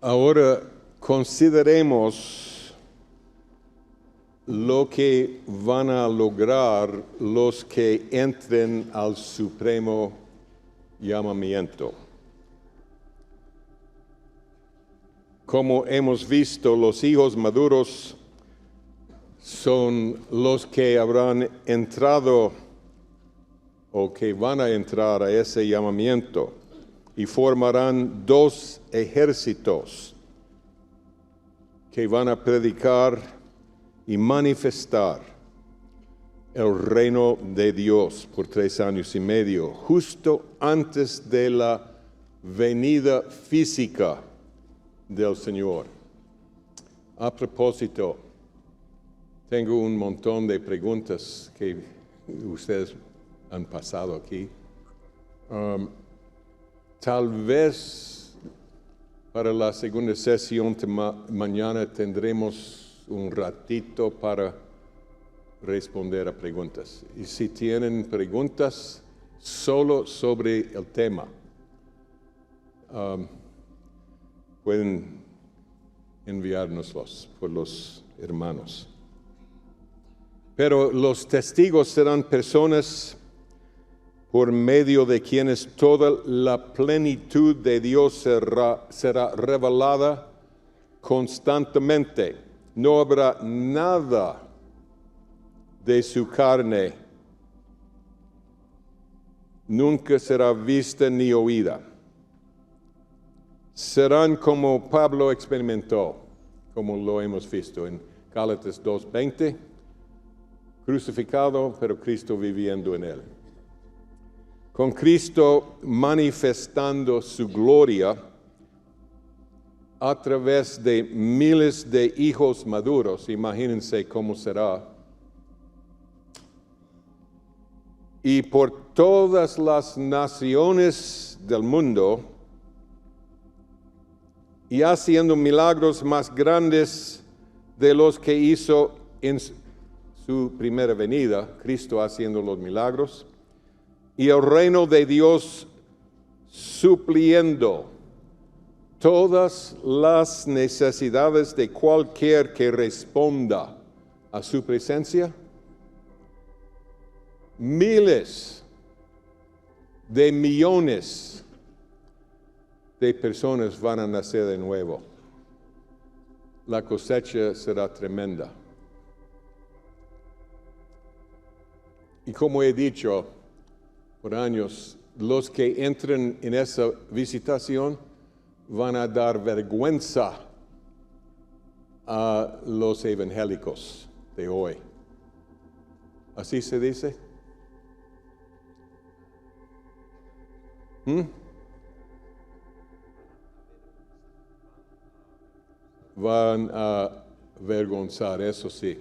Ahora consideremos lo que van a lograr los que entren al supremo llamamiento. Como hemos visto, los hijos maduros son los que habrán entrado o que van a entrar a ese llamamiento y formarán dos ejércitos que van a predicar y manifestar el reino de Dios por 3 años y medio, justo antes de la venida física del Señor. A propósito, tengo un montón de preguntas que ustedes han pasado aquí. Tal vez para la segunda sesión mañana tendremos un ratito para responder a preguntas. Y si tienen preguntas solo sobre el tema, pueden enviárnoslos por los hermanos. Pero los testigos serán personas por medio de quienes toda la plenitud de Dios será revelada constantemente. No habrá nada de su carne, nunca será vista ni oída. Serán como Pablo experimentó, como lo hemos visto en Gálatas 2:20, crucificado, pero Cristo viviendo en él. Con Cristo manifestando su gloria a través de miles de hijos maduros, imagínense cómo será. Y por todas las naciones del mundo, y haciendo milagros más grandes de los que hizo en su primera venida, Cristo haciendo los milagros, y el reino de Dios supliendo todas las necesidades de cualquier que responda a su presencia. Miles de millones de personas van a nacer de nuevo. La cosecha será tremenda. Y como he dicho por años, los que entren en esa visitación van a dar vergüenza a los evangélicos de hoy. ¿Así se dice? Van a avergonzar, eso sí.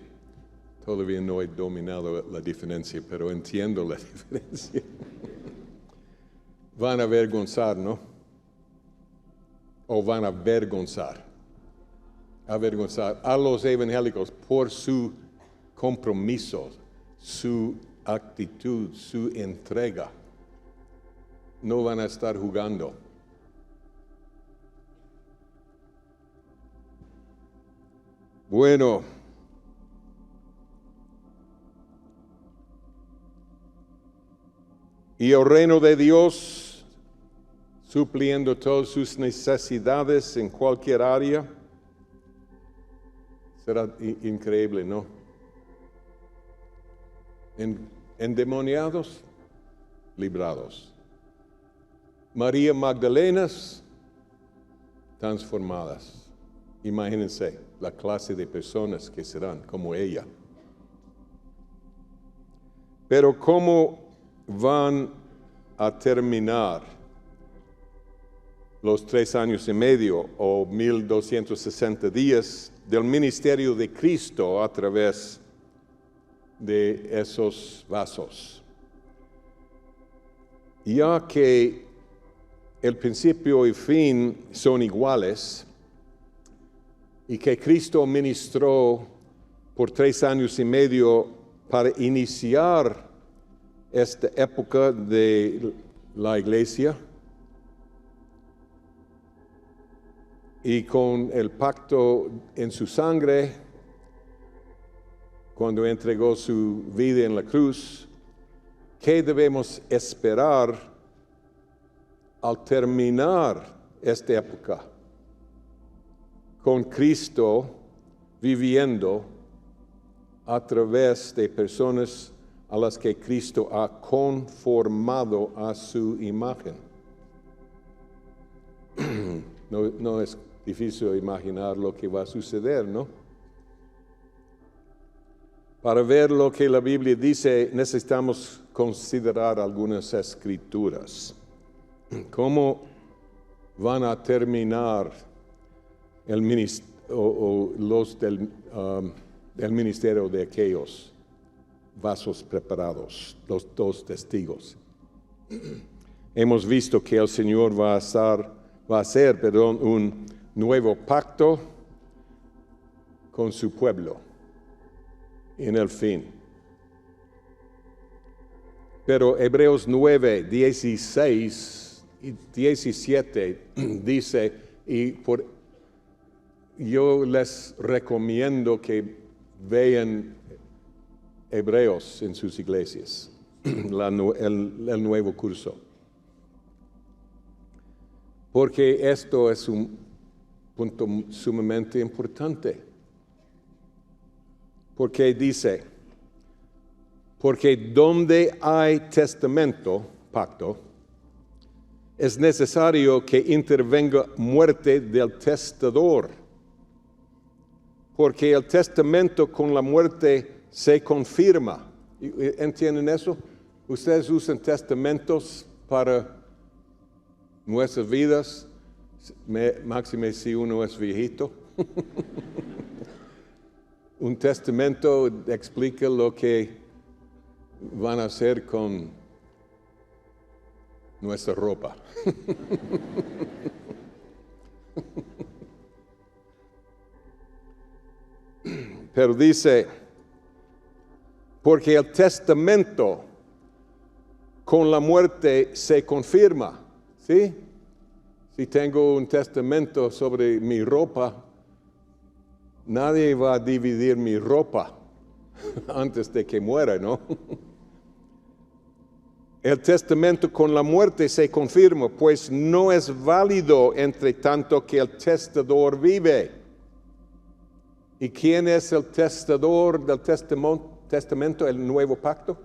Todavía no he dominado la diferencia, pero entiendo la diferencia. Van a avergonzar, ¿no? O van a avergonzar a los evangélicos por su compromiso, su actitud, su entrega. No van a estar jugando. Bueno, y el reino de Dios, supliendo todas sus necesidades en cualquier área, será increíble, ¿no? Endemoniados, librados. María Magdalenas, transformadas. Imagínense la clase de personas que serán como ella. Pero ¿cómo van a terminar los 3 años y medio o 1260 días del ministerio de Cristo a través de esos vasos? Ya que el principio y fin son iguales y que Cristo ministró por 3 años y medio para iniciar esta época de la iglesia, y con el pacto en su sangre, cuando entregó su vida en la cruz, ¿qué debemos esperar al terminar esta época? Con Cristo viviendo a través de personas a las que Cristo ha conformado a su imagen. No es difícil imaginar lo que va a suceder, ¿no? Para ver lo que la Biblia dice, necesitamos considerar algunas escrituras. ¿Cómo van a terminar el los del ministerio de aquellos vasos preparados, los dos testigos? Hemos visto que el Señor va a hacer un nuevo pacto con su pueblo en el fin. Pero Hebreos 9, 16 y 17 dice, yo les recomiendo que vean Hebreos en sus iglesias, el nuevo curso. Porque esto es un punto sumamente importante. Porque dice, porque donde hay testamento, pacto, es necesario que intervenga muerte del testador. Porque el testamento con la muerte se confirma. ¿Entienden eso? Ustedes usan testamentos para nuestras vidas, máxime si uno es viejito. Un testamento explica lo que van a hacer con nuestra ropa. Pero dice, porque el testamento con la muerte se confirma, ¿sí? Si tengo un testamento sobre mi ropa, nadie va a dividir mi ropa antes de que muera, ¿no? El testamento con la muerte se confirma, pues no es válido entre tanto que el testador vive. ¿Y quién es el testador del testamento, el nuevo pacto?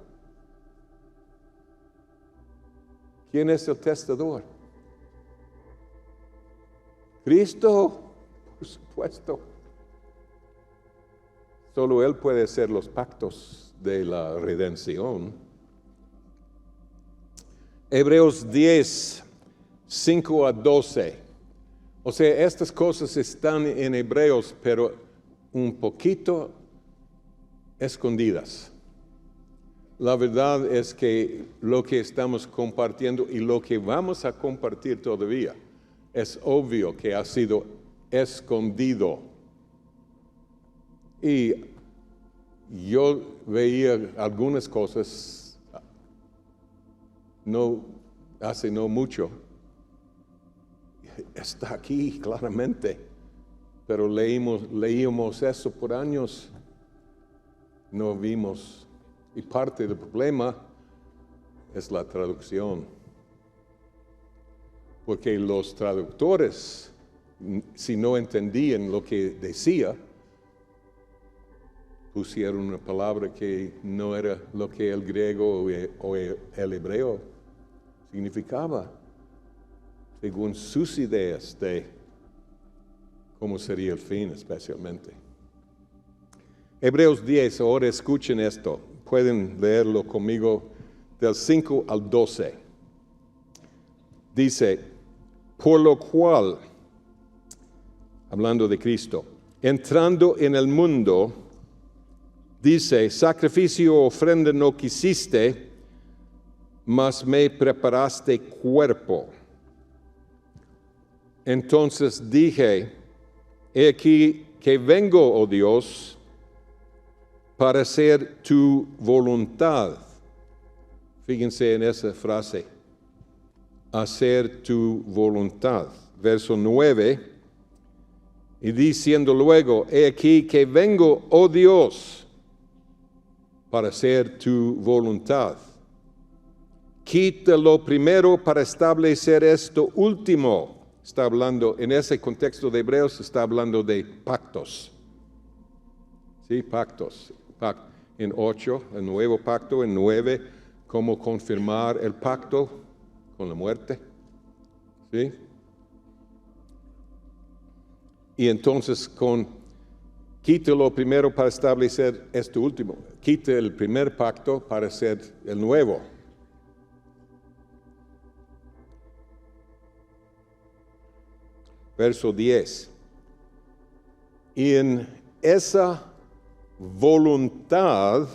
¿Quién es el testador? Cristo, por supuesto. Solo Él puede hacer los pactos de la redención. Hebreos 10, 5 a 12. O sea, estas cosas están en Hebreos, pero un poquito escondidas. La verdad es que lo que estamos compartiendo y lo que vamos a compartir todavía es obvio que ha sido escondido. Y yo veía algunas cosas hace no mucho. Está aquí claramente, pero leímos eso por años, no vimos. Y parte del problema es la traducción. Porque los traductores, si no entendían lo que decía, pusieron una palabra que no era lo que el griego o el hebreo significaba, según sus ideas de cómo sería el fin especialmente. Hebreos 10, ahora escuchen esto, pueden leerlo conmigo del 5 al 12. Dice, por lo cual, hablando de Cristo, entrando en el mundo, dice, sacrificio o ofrenda no quisiste, mas me preparaste cuerpo. Entonces dije, he aquí que vengo, oh Dios, para hacer tu voluntad. Fíjense en esa frase, hacer tu voluntad. Verso 9, Y diciendo luego, he aquí que vengo, oh Dios, para hacer tu voluntad. Quita lo primero para establecer esto último. Está hablando, en ese contexto de Hebreos, está hablando de pactos. Sí, pactos. En 8, el nuevo pacto. En 9, cómo confirmar el pacto con la muerte. ¿Sí? Y entonces quita lo primero para establecer esto último. Quita el primer pacto para hacer el nuevo. Verso 10. Y en esa voluntad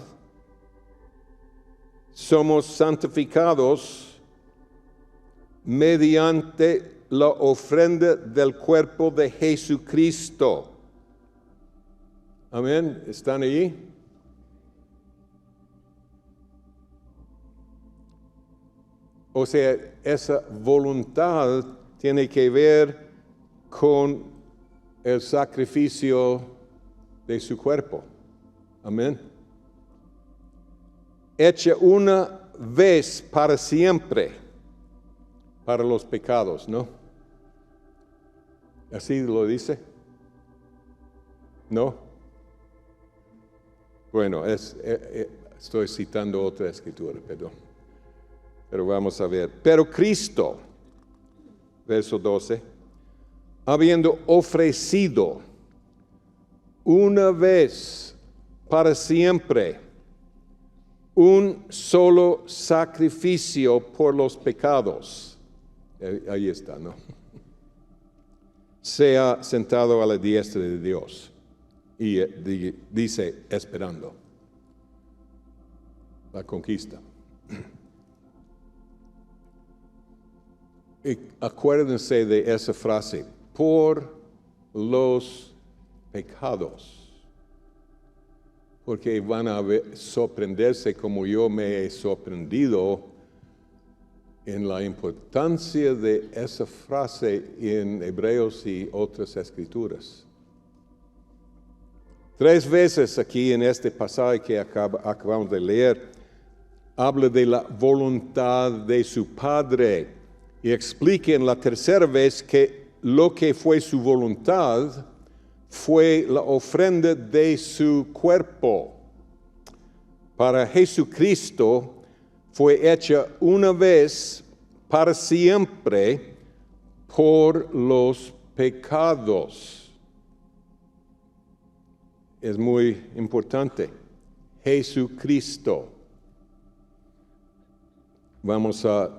somos santificados mediante la ofrenda del cuerpo de Jesucristo. Amén. ¿Están allí? O sea, esa voluntad tiene que ver con el sacrificio de su cuerpo. Amén. Hecha una vez para siempre para los pecados, ¿no? ¿Así lo dice? ¿No? Bueno, estoy citando otra escritura, perdón. Pero vamos a ver. Pero Cristo, verso 12, habiendo ofrecido una vez para siempre un solo sacrificio por los pecados. Ahí está, ¿no? Sea sentado a la diestra de Dios. Y dice, esperando la conquista. Y acuérdense de esa frase, por los pecados. Porque van a sorprenderse como yo me he sorprendido en la importancia de esa frase en Hebreos y otras escrituras. 3 veces aquí en este pasaje que acabamos de leer, habla de la voluntad de su Padre y explica en la tercera vez que lo que fue su voluntad fue la ofrenda de su cuerpo. Para Jesucristo fue hecha una vez para siempre por los pecados. Es muy importante. Jesucristo. Vamos a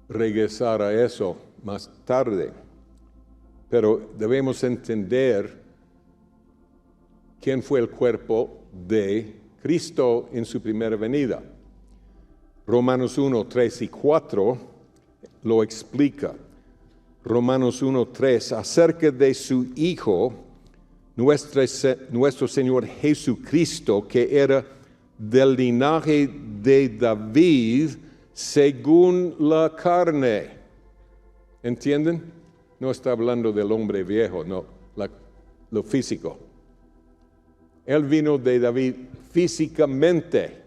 regresar a eso más tarde. Pero debemos entender quién fue el cuerpo de Cristo en su primera venida. Romanos 1, 3 y 4 lo explica. Romanos 1, 3, acerca de su Hijo, nuestro Señor Jesucristo, que era del linaje de David según la carne. ¿Entienden? No está hablando del hombre viejo, no, lo físico. Él vino de David físicamente.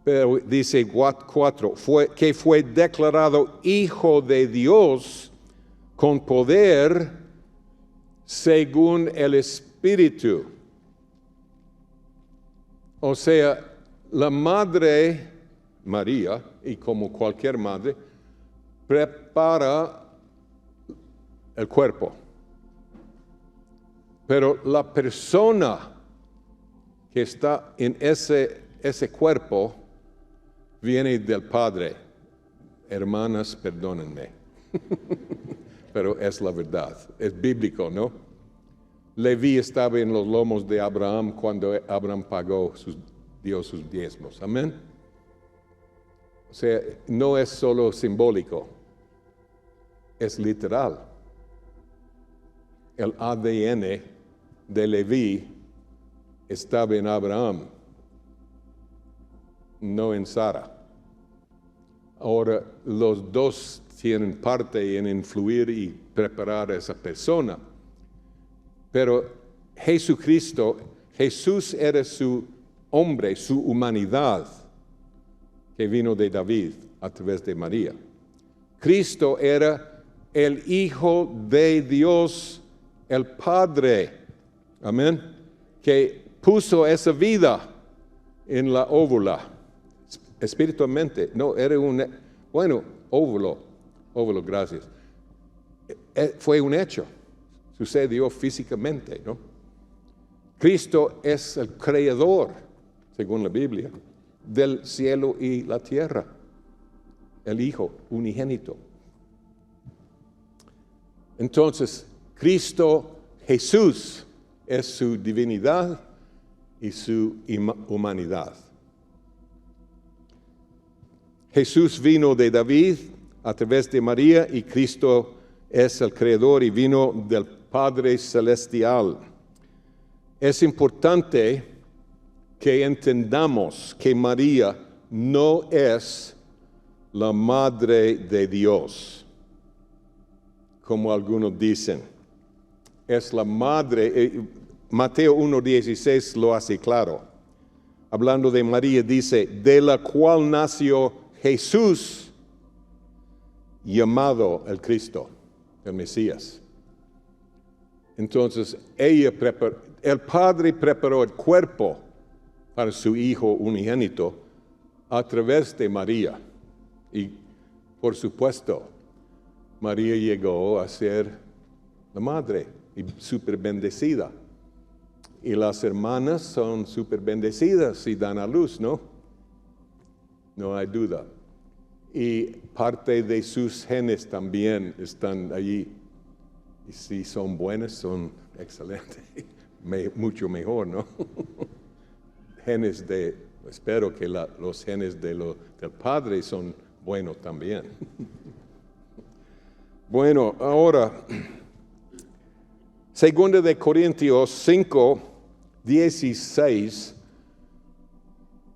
Pero dice 4, que fue declarado Hijo de Dios con poder según el Espíritu. O sea, la madre María, y como cualquier madre, prepara el cuerpo. Pero la persona que está en ese cuerpo viene del Padre. Hermanas, perdónenme. Pero es la verdad. Es bíblico, ¿no? Leví estaba en los lomos de Abraham cuando Abraham dio sus diezmos. Amén. O sea, no es solo simbólico. Es literal. El ADN de Leví estaba en Abraham, no en Sara. Ahora, los dos tienen parte en influir y preparar a esa persona. Pero Jesucristo, Jesús era su hombre, su humanidad, que vino de David a través de María. Cristo era el Hijo de Dios, el Padre, amén, que puso esa vida en la óvula, espiritualmente. No, era óvulo, gracias. Fue un hecho, sucedió físicamente, ¿no? Cristo es el creador, según la Biblia, del cielo y la tierra, el Hijo unigénito. Entonces, Cristo, Jesús, es su divinidad y su humanidad. Jesús vino de David a través de María y Cristo es el creador y vino del Padre Celestial. Es importante que entendamos que María no es la Madre de Dios, como algunos dicen. Es la Madre, Mateo 1:16 lo hace claro. Hablando de María dice, de la cual nació Jesús, llamado el Cristo, el Mesías. Entonces, el Padre preparó el cuerpo para su Hijo unigénito a través de María. Y, por supuesto, María llegó a ser la madre y súper bendecida. Y las hermanas son súper bendecidas y dan a luz, ¿no? No hay duda. Y parte de sus genes también están allí. Y si son buenas, son excelentes. Mucho mejor, ¿no? Espero que los genes del Padre son buenos también. Bueno, ahora, 2 de Corintios 5:16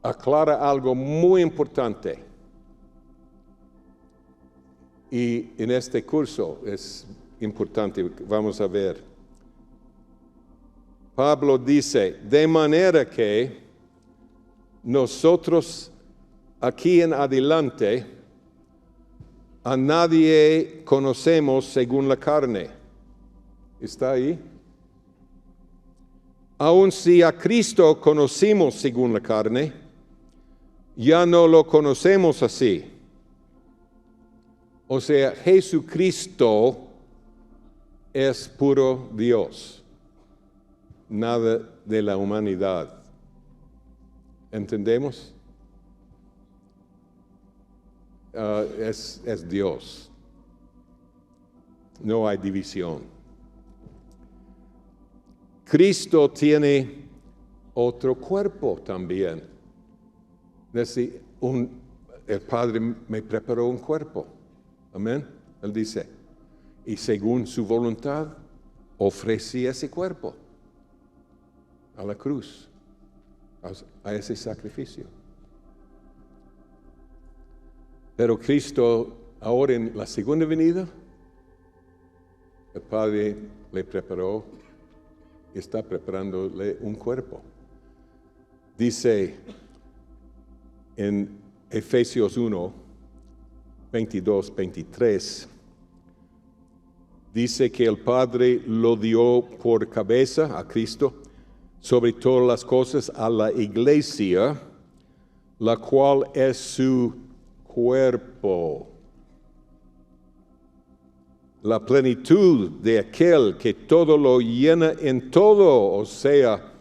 aclara algo muy importante. Y en este curso es importante, vamos a ver. Pablo dice, de manera que nosotros aquí en adelante a nadie conocemos según la carne. ¿Está ahí? Aun si a Cristo conocimos según la carne, ya no lo conocemos así. O sea, Jesucristo es puro Dios, nada de la humanidad. ¿Entendemos? Es Dios. No hay división. Cristo tiene otro cuerpo también. Es decir, el Padre me preparó un cuerpo. Amén. Él dice, y según su voluntad, ofrecí ese cuerpo a la cruz, a ese sacrificio. Pero Cristo, ahora en la segunda venida, el Padre le preparó y está preparándole un cuerpo. Dice en Efesios 1:22-23, dice que el Padre lo dio por cabeza a Cristo sobre todas las cosas a la iglesia, la cual es su cuerpo. La plenitud de aquel que todo lo llena en todo, o sea,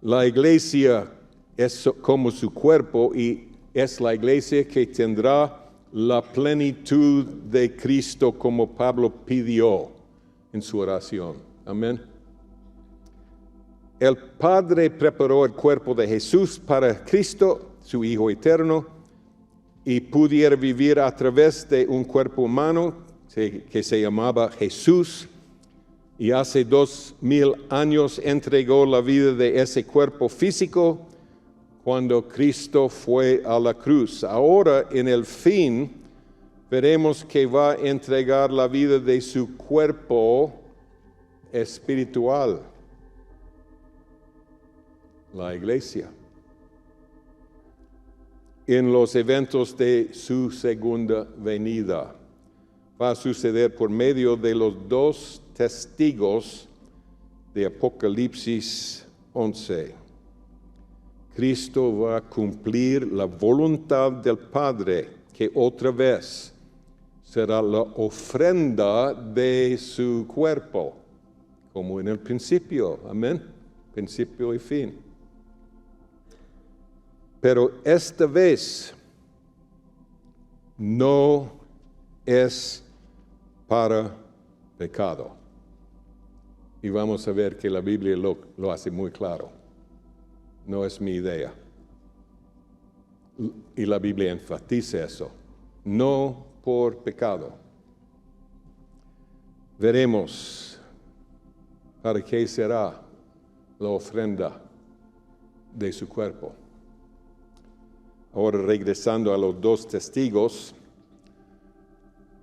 la iglesia es como su cuerpo y es la iglesia que tendrá la plenitud de Cristo como Pablo pidió en su oración. Amén. El Padre preparó el cuerpo de Jesús para Cristo, su Hijo eterno, y pudiera vivir a través de un cuerpo humano que se llamaba Jesús, y hace 2000 años entregó la vida de ese cuerpo físico cuando Cristo fue a la cruz. Ahora, en el fin, veremos que va a entregar la vida de su cuerpo espiritual, la iglesia, en los eventos de su segunda venida. Va a suceder por medio de los dos testigos de Apocalipsis 11. Cristo va a cumplir la voluntad del Padre, que otra vez será la ofrenda de su cuerpo, como en el principio, amén, principio y fin. Pero esta vez no es para pecado. Y vamos a ver que la Biblia lo hace muy claro. No es mi idea. Y la Biblia enfatiza eso. No por pecado. Veremos para qué será la ofrenda de su cuerpo. Ahora, regresando a los dos testigos,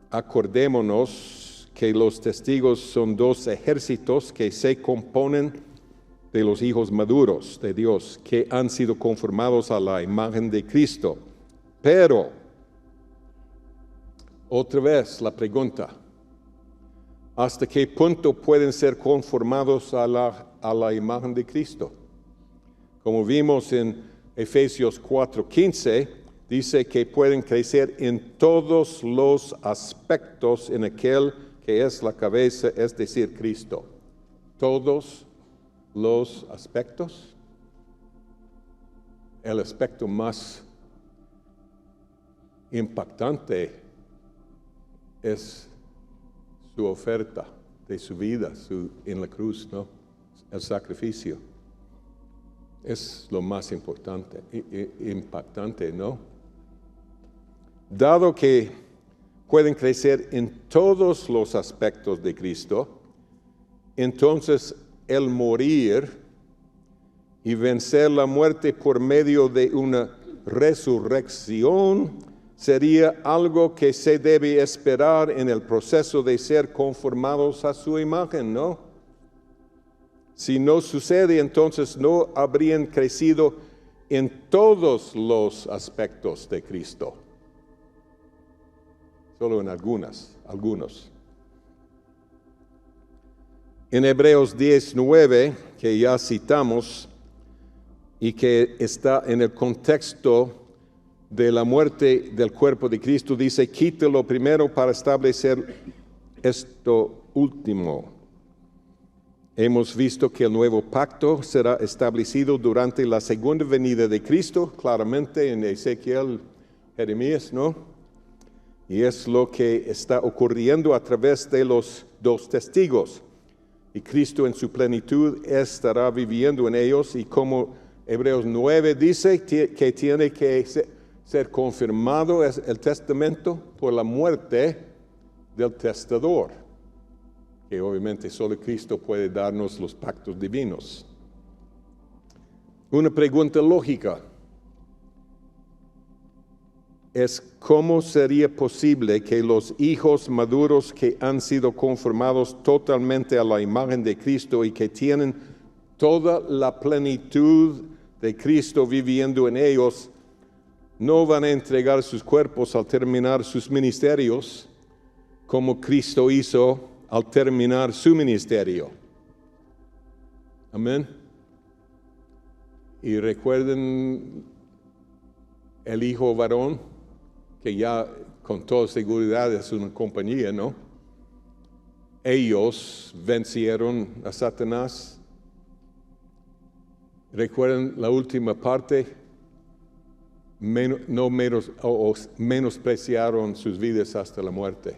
acordémonos que los testigos son dos ejércitos que se componen de los hijos maduros de Dios, que han sido conformados a la imagen de Cristo. Pero, otra vez la pregunta, ¿hasta qué punto pueden ser conformados a la imagen de Cristo? Como vimos en Efesios 4:15, dice que pueden crecer en todos los aspectos en aquel que es la cabeza, es decir, Cristo. Todos los aspectos. El aspecto más impactante es su oferta de su vida en la cruz, ¿no? El sacrificio. Es lo más importante, impactante, ¿no? Dado que pueden crecer en todos los aspectos de Cristo, entonces el morir y vencer la muerte por medio de una resurrección sería algo que se debe esperar en el proceso de ser conformados a su imagen, ¿no? Si no sucede, entonces no habrían crecido en todos los aspectos de Cristo, solo en algunos. En Hebreos 10:9, que ya citamos y que está en el contexto de la muerte del cuerpo de Cristo, dice: quítelo primero para establecer esto último. Hemos visto que el nuevo pacto será establecido durante la segunda venida de Cristo, claramente en Ezequiel, Jeremías, ¿no? Y es lo que está ocurriendo a través de los dos testigos. Y Cristo en su plenitud estará viviendo en ellos, y como Hebreos 9 dice que tiene que ser confirmado el testamento por la muerte del testador, que obviamente solo Cristo puede darnos los pactos divinos. Una pregunta lógica es: ¿cómo sería posible que los hijos maduros que han sido conformados totalmente a la imagen de Cristo y que tienen toda la plenitud de Cristo viviendo en ellos, no van a entregar sus cuerpos al terminar sus ministerios como Cristo hizo al terminar su ministerio? Amén. Y recuerden el hijo varón, que ya con toda seguridad es una compañía, ¿no? Ellos vencieron a Satanás. Recuerden la última parte, menospreciaron sus vidas hasta la muerte.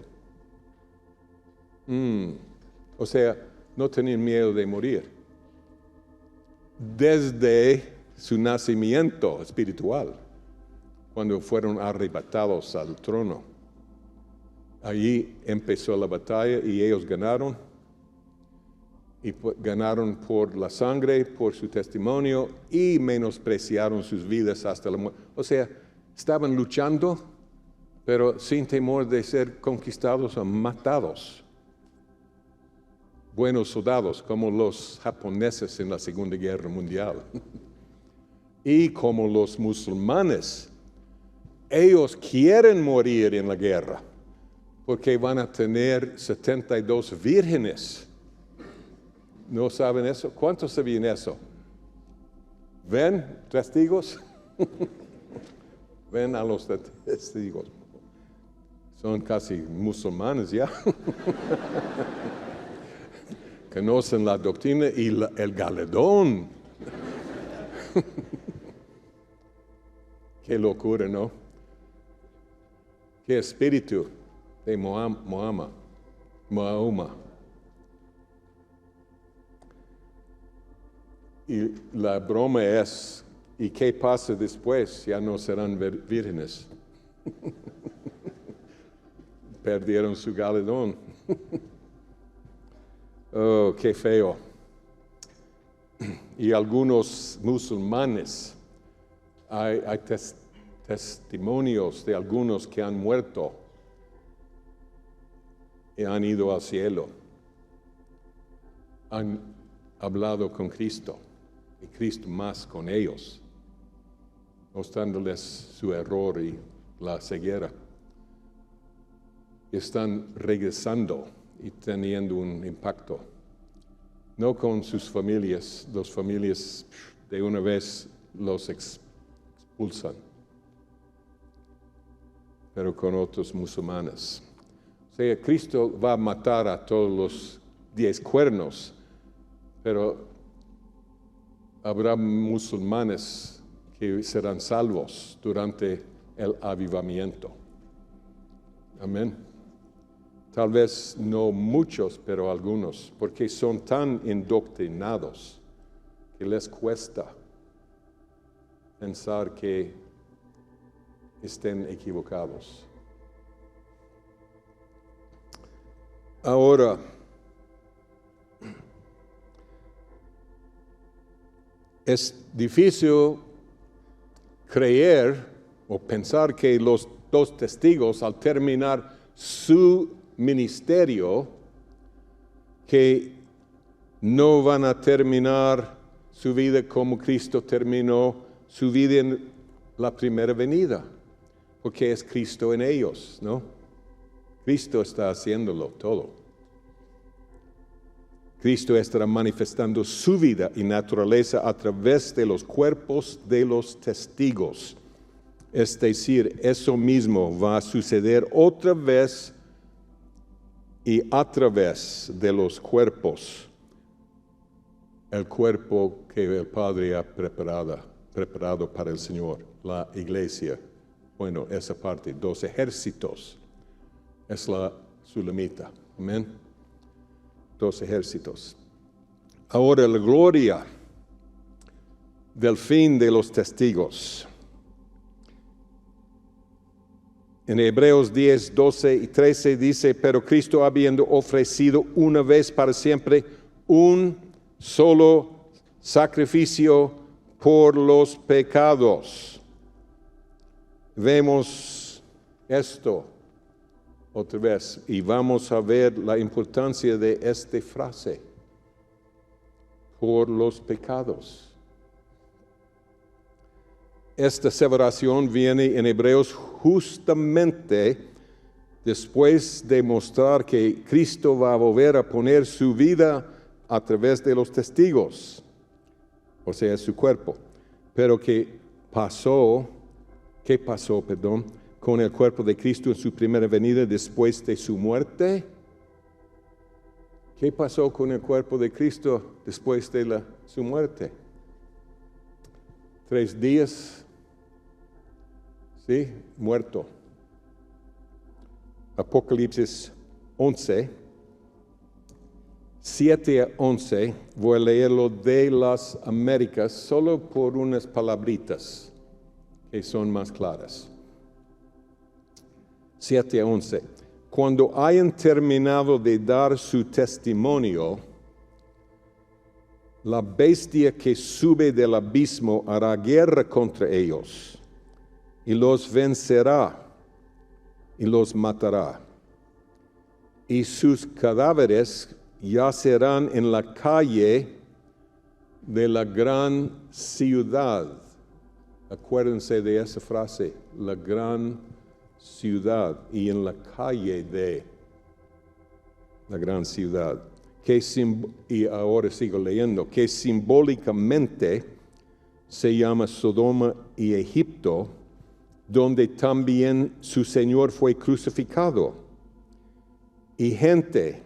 O sea, no tenían miedo de morir. Desde su nacimiento espiritual, cuando fueron arrebatados al trono. Allí empezó la batalla y ellos ganaron. y ganaron por la sangre, por su testimonio, y menospreciaron sus vidas hasta la muerte. O sea, estaban luchando, pero sin temor de ser conquistados o matados. Buenos soldados, como los japoneses en la Segunda Guerra Mundial. Y como los musulmanes, ellos quieren morir en la guerra, porque van a tener 72 vírgenes. ¿No saben eso? ¿Cuántos sabían eso? ¿Ven, testigos? Ven a los testigos. Son casi musulmanes ya. Conocen la doctrina y el galardón. Qué locura, ¿no? Qué espíritu de Mahoma. Y la broma es, ¿y qué pasa después? Ya no serán vírgenes. Perdieron su galardón. Oh, qué feo. Y algunos musulmanes, hay testimonios de algunos que han muerto y han ido al cielo. Han hablado con Cristo y Cristo más con ellos, mostrándoles su error y la ceguera. Están regresando y teniendo un impacto. No con sus familias, las familias de una vez los expulsan, pero con otros musulmanes. O sea, Cristo va a matar a todos los 10 cuernos, pero habrá musulmanes que serán salvos durante el avivamiento. Amén. Tal vez no muchos, pero algunos, porque son tan indoctrinados que les cuesta pensar que estén equivocados. Ahora, es difícil creer o pensar que los 2 testigos, al terminar su ministerio, que no van a terminar su vida como Cristo terminó su vida en la primera venida, porque es Cristo en ellos, ¿no? Cristo está haciéndolo todo. Cristo estará manifestando su vida y naturaleza a través de los cuerpos de los testigos. Es decir, eso mismo va a suceder otra vez y a través de los cuerpos, el cuerpo que el Padre ha preparado para el Señor, la iglesia. Bueno, esa parte, 2 ejércitos, es la sulamita. Amén. 2 ejércitos. Ahora la gloria del fin de los testigos. En Hebreos 10, 12 y 13 dice, pero Cristo habiendo ofrecido una vez para siempre un solo sacrificio por los pecados. Vemos esto otra vez y vamos a ver la importancia de esta frase, por los pecados. Esta aseveración viene en Hebreos justamente después de mostrar que Cristo va a volver a poner su vida a través de los testigos, o sea, su cuerpo. Pero ¿qué pasó con el cuerpo de Cristo en su primera venida después de su muerte? ¿Qué pasó con el cuerpo de Cristo después de su muerte? 3 días, ¿sí? Muerto. Apocalipsis 11, 7 a 11, voy a leerlo de las Américas solo por unas palabritas que son más claras. 7 a 11. Cuando hayan terminado de dar su testimonio, La bestia que sube del abismo hará guerra contra ellos y los vencerá y los matará. Y sus cadáveres yacerán en la calle de la gran ciudad. Acuérdense de esa frase, la gran ciudad, y en la calle de la gran ciudad. Y ahora sigo leyendo, que simbólicamente se llama Sodoma y Egipto, donde también su Señor fue crucificado. Y gente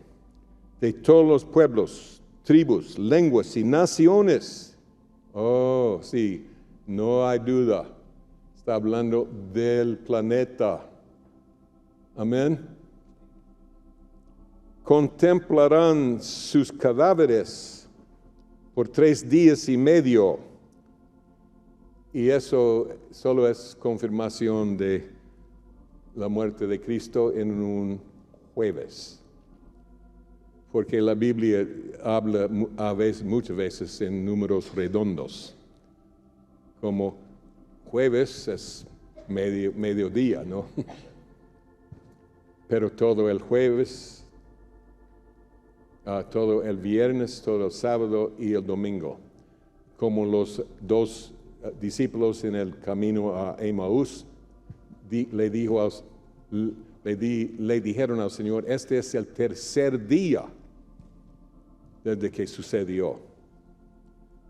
de todos los pueblos, tribus, lenguas y naciones. Oh, sí, no hay duda. Está hablando del planeta. Amén. Contemplarán sus cadáveres por 3 días y medio. Y eso solo es confirmación de la muerte de Cristo en un jueves. Porque la Biblia habla muchas veces en números redondos. Como jueves es mediodía, ¿no? Pero todo el jueves, todo el viernes, todo el sábado y el domingo. Como los 2 discípulos en el camino a Emaús le dijeron al Señor, este es el tercer día desde que sucedió.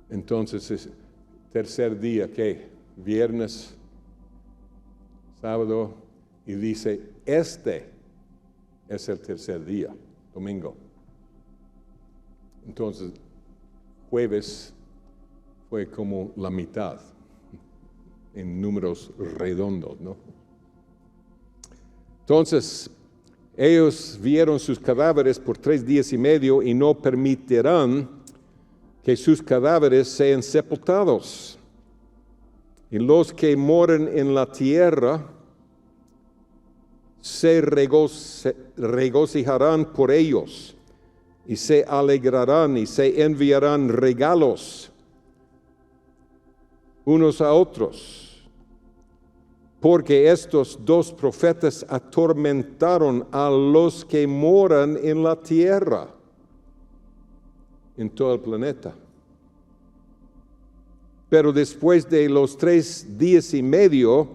Entonces, es tercer día, ¿qué? Viernes, sábado, y dice, este es el tercer día, domingo. Entonces, jueves fue como la mitad, en números redondos, ¿no? Entonces, ellos vieron sus cadáveres por 3 días y medio y no permitirán que sus cadáveres sean sepultados. Y los que moran en la tierra se regocijarán por ellos y se alegrarán y se enviarán regalos unos a otros. Porque estos 2 profetas atormentaron a los que moran en la tierra, en todo el planeta. Pero después de los 3 días y medio,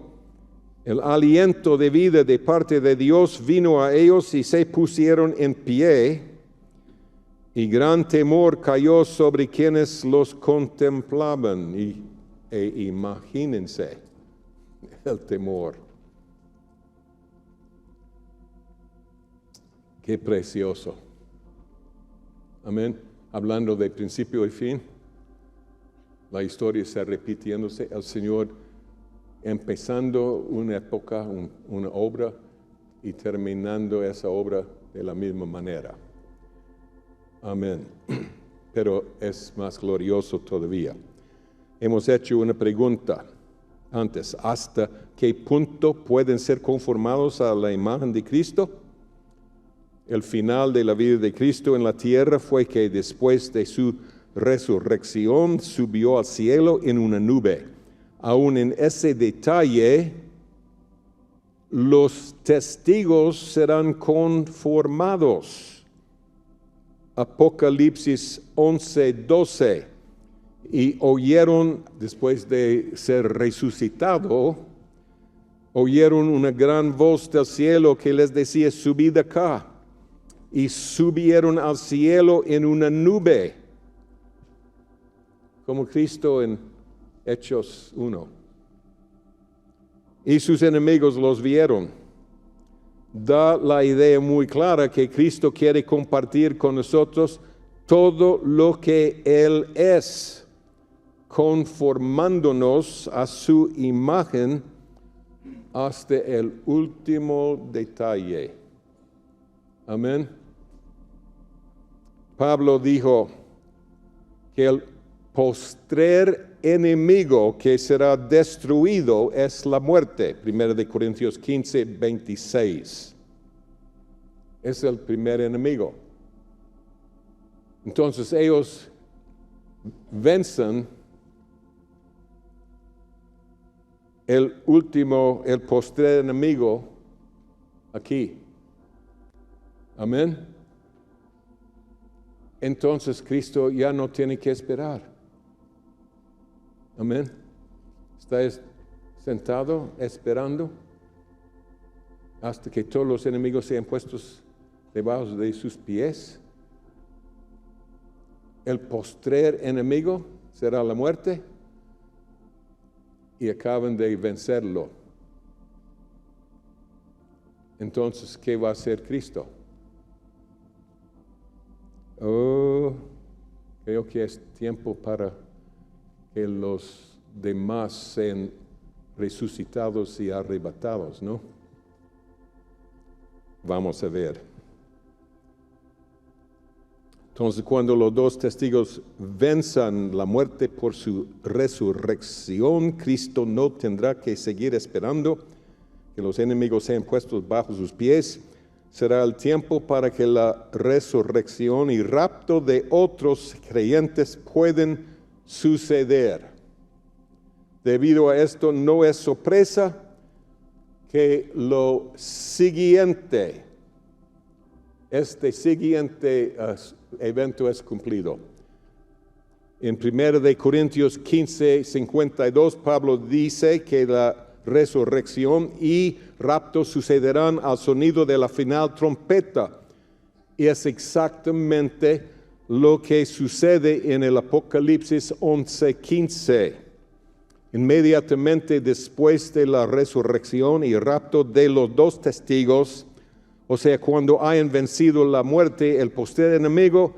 el aliento de vida de parte de Dios vino a ellos y se pusieron en pie, y gran temor cayó sobre quienes los contemplaban. Imagínense el temor. Qué precioso. Amén. Hablando de principio y fin, la historia está repitiéndose. El Señor empezando una época, una obra, y terminando esa obra de la misma manera. Amén. Pero es más glorioso todavía. Hemos hecho una pregunta antes, ¿hasta qué punto pueden ser conformados a la imagen de Cristo? El final de la vida de Cristo en la tierra fue que después de su resurrección subió al cielo en una nube. Aún en ese detalle, los testigos serán conformados. Apocalipsis 11:12. Y oyeron, después de ser resucitado, oyeron una gran voz del cielo que les decía, subid acá. Y subieron al cielo en una nube, como Cristo en Hechos 1. Y sus enemigos los vieron. Da la idea muy clara que Cristo quiere compartir con nosotros todo lo que Él es, conformándonos a su imagen hasta el último detalle. Amén. Pablo dijo que el postrer enemigo que será destruido es la muerte. 1 Corintios 15:26. Es el primer enemigo. Entonces ellos venzan el postrer enemigo aquí. Amén. Entonces Cristo ya no tiene que esperar. Amén. Está sentado esperando hasta que todos los enemigos sean puestos debajo de sus pies. El postrer enemigo será la muerte y acaban de vencerlo. Entonces, ¿qué va a hacer Cristo? Creo que es tiempo para que los demás sean resucitados y arrebatados, ¿no? Vamos a ver. Entonces, cuando los dos testigos venzan la muerte por su resurrección, Cristo no tendrá que seguir esperando que los enemigos sean puestos bajo sus pies. Será el tiempo para que la resurrección y rapto de otros creyentes pueden suceder. Debido a esto, no es sorpresa que lo siguiente, este siguiente evento es cumplido. En 1 Corintios 15, 52, Pablo dice que la resurrección y rapto sucederán al sonido de la final trompeta. Y es exactamente lo que sucede en el Apocalipsis 11:15. Inmediatamente después de la resurrección y rapto de los dos testigos, o sea, cuando hayan vencido la muerte, el postrer enemigo,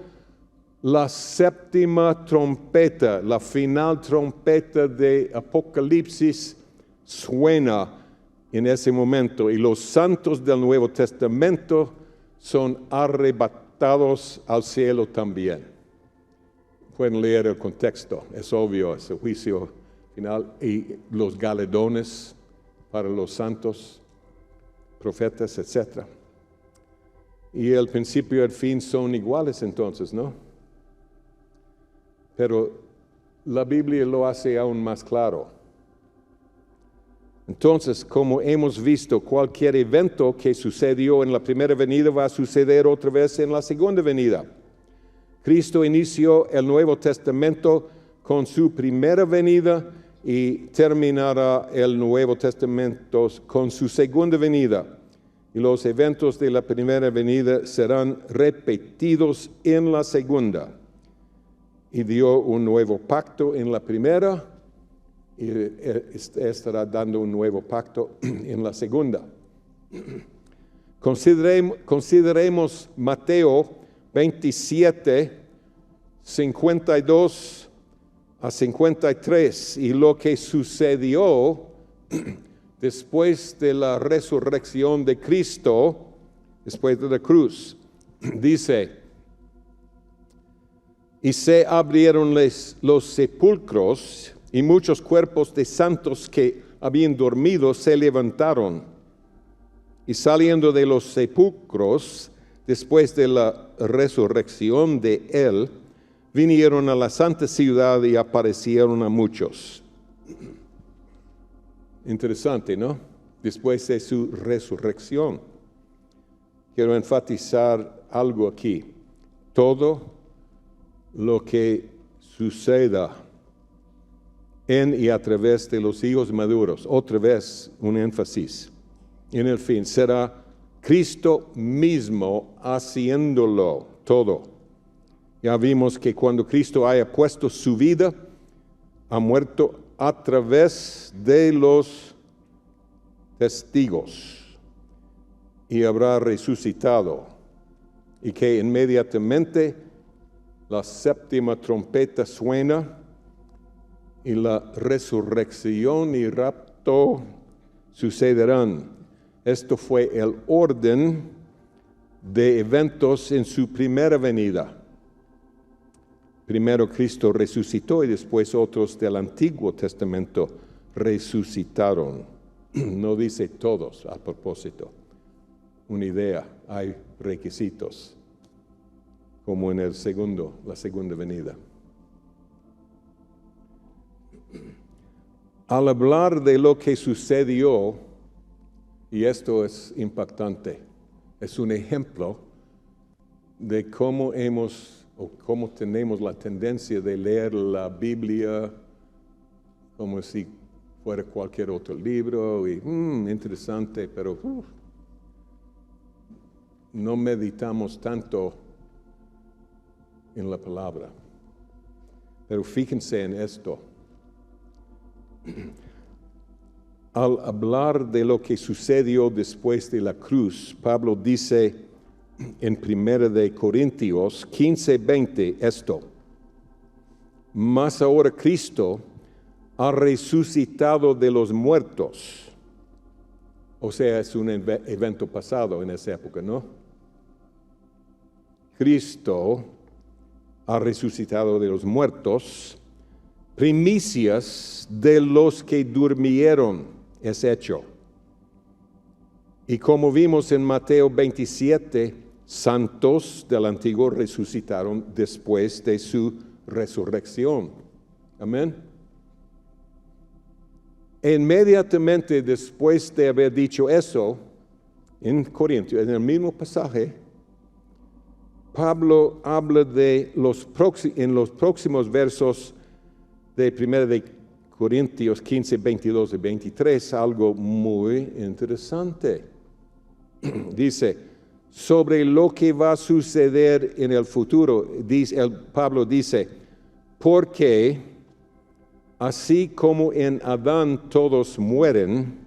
la séptima trompeta, la final trompeta de Apocalipsis suena en ese momento y los santos del Nuevo Testamento son arrebatados al cielo también. Pueden leer el contexto, es obvio, es el juicio final y los galardones para los santos, profetas, etc. Y el principio y el fin son iguales entonces, ¿no? Pero la Biblia lo hace aún más claro. Entonces, como hemos visto, cualquier evento que sucedió en la primera venida va a suceder otra vez en la segunda venida. Cristo inició el Nuevo Testamento con su primera venida y terminará el Nuevo Testamento con su segunda venida. Y los eventos de la primera venida serán repetidos en la segunda. Y dio un nuevo pacto en la primera y estará dando un nuevo pacto en la segunda. Consideremos Mateo 27, 52 a 53 y lo que sucedió después de la resurrección de Cristo, después de la cruz. Dice: y se abrieron los sepulcros, y muchos cuerpos de santos que habían dormido se levantaron. Y saliendo de los sepulcros, después de la resurrección de él, vinieron a la santa ciudad y aparecieron a muchos. Interesante, ¿no? Después de su resurrección. Quiero enfatizar algo aquí. Todo lo que suceda en y a través de los hijos maduros, otra vez un énfasis, en el fin, será Cristo mismo haciéndolo todo. Ya vimos que cuando Cristo haya puesto su vida, ha muerto a través de los testigos y habrá resucitado, y que inmediatamente la séptima trompeta suena y la resurrección y rapto sucederán. Esto fue el orden de eventos en su primera venida. Primero Cristo resucitó y después otros del Antiguo Testamento resucitaron. No dice todos a propósito. Una idea, hay requisitos, como en la segunda venida. Al hablar de lo que sucedió, y esto es impactante, es un ejemplo de cómo tenemos la tendencia de leer la Biblia como si fuera cualquier otro libro, y interesante, pero no meditamos tanto en la palabra. Pero fíjense en esto. Al hablar de lo que sucedió después de la cruz, Pablo dice en 1 Corintios 15:20 esto: mas ahora Cristo ha resucitado de los muertos. O sea, es un evento pasado en esa época, ¿no? Cristo ha resucitado de los muertos, primicias de los que durmieron, es hecho. Y como vimos en Mateo 27, santos del antiguo resucitaron después de su resurrección. Amén. Inmediatamente después de haber dicho eso, en Corintios, en el mismo pasaje, Pablo habla de en los próximos versos de 1 Corintios 15, 22 y 23, algo muy interesante. Dice, sobre lo que va a suceder en el futuro, Pablo dice, porque así como en Adán todos mueren,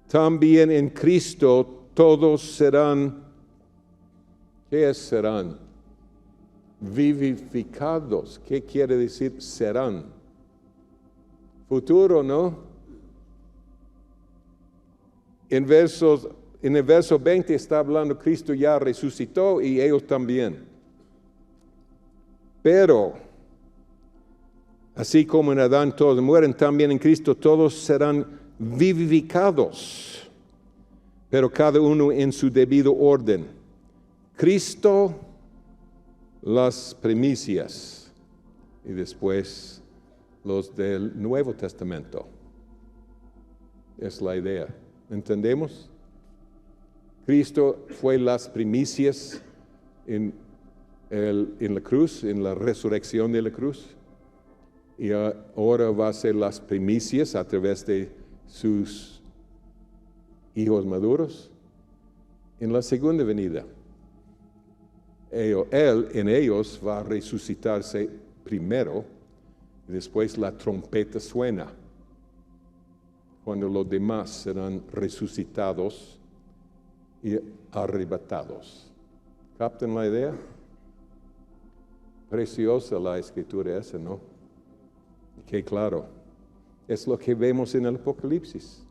también en Cristo todos serán, ¿qué es serán? Vivificados. ¿Qué quiere decir serán? Futuro, ¿no? En el verso 20 está hablando, Cristo ya resucitó y ellos también. Pero, así como en Adán todos mueren, también en Cristo todos serán vivificados, pero cada uno en su debido orden. Cristo, las primicias, y después los del Nuevo Testamento. Es la idea. ¿Entendemos? Cristo fue las primicias en la cruz, en la resurrección de la cruz. Y ahora va a ser las primicias a través de sus hijos maduros en la segunda venida. Él en ellos va a resucitarse primero, y después la trompeta suena, cuando los demás serán resucitados y arrebatados. ¿Captan la idea? Preciosa la escritura esa, ¿no? Qué claro. Es lo que vemos en el Apocalipsis.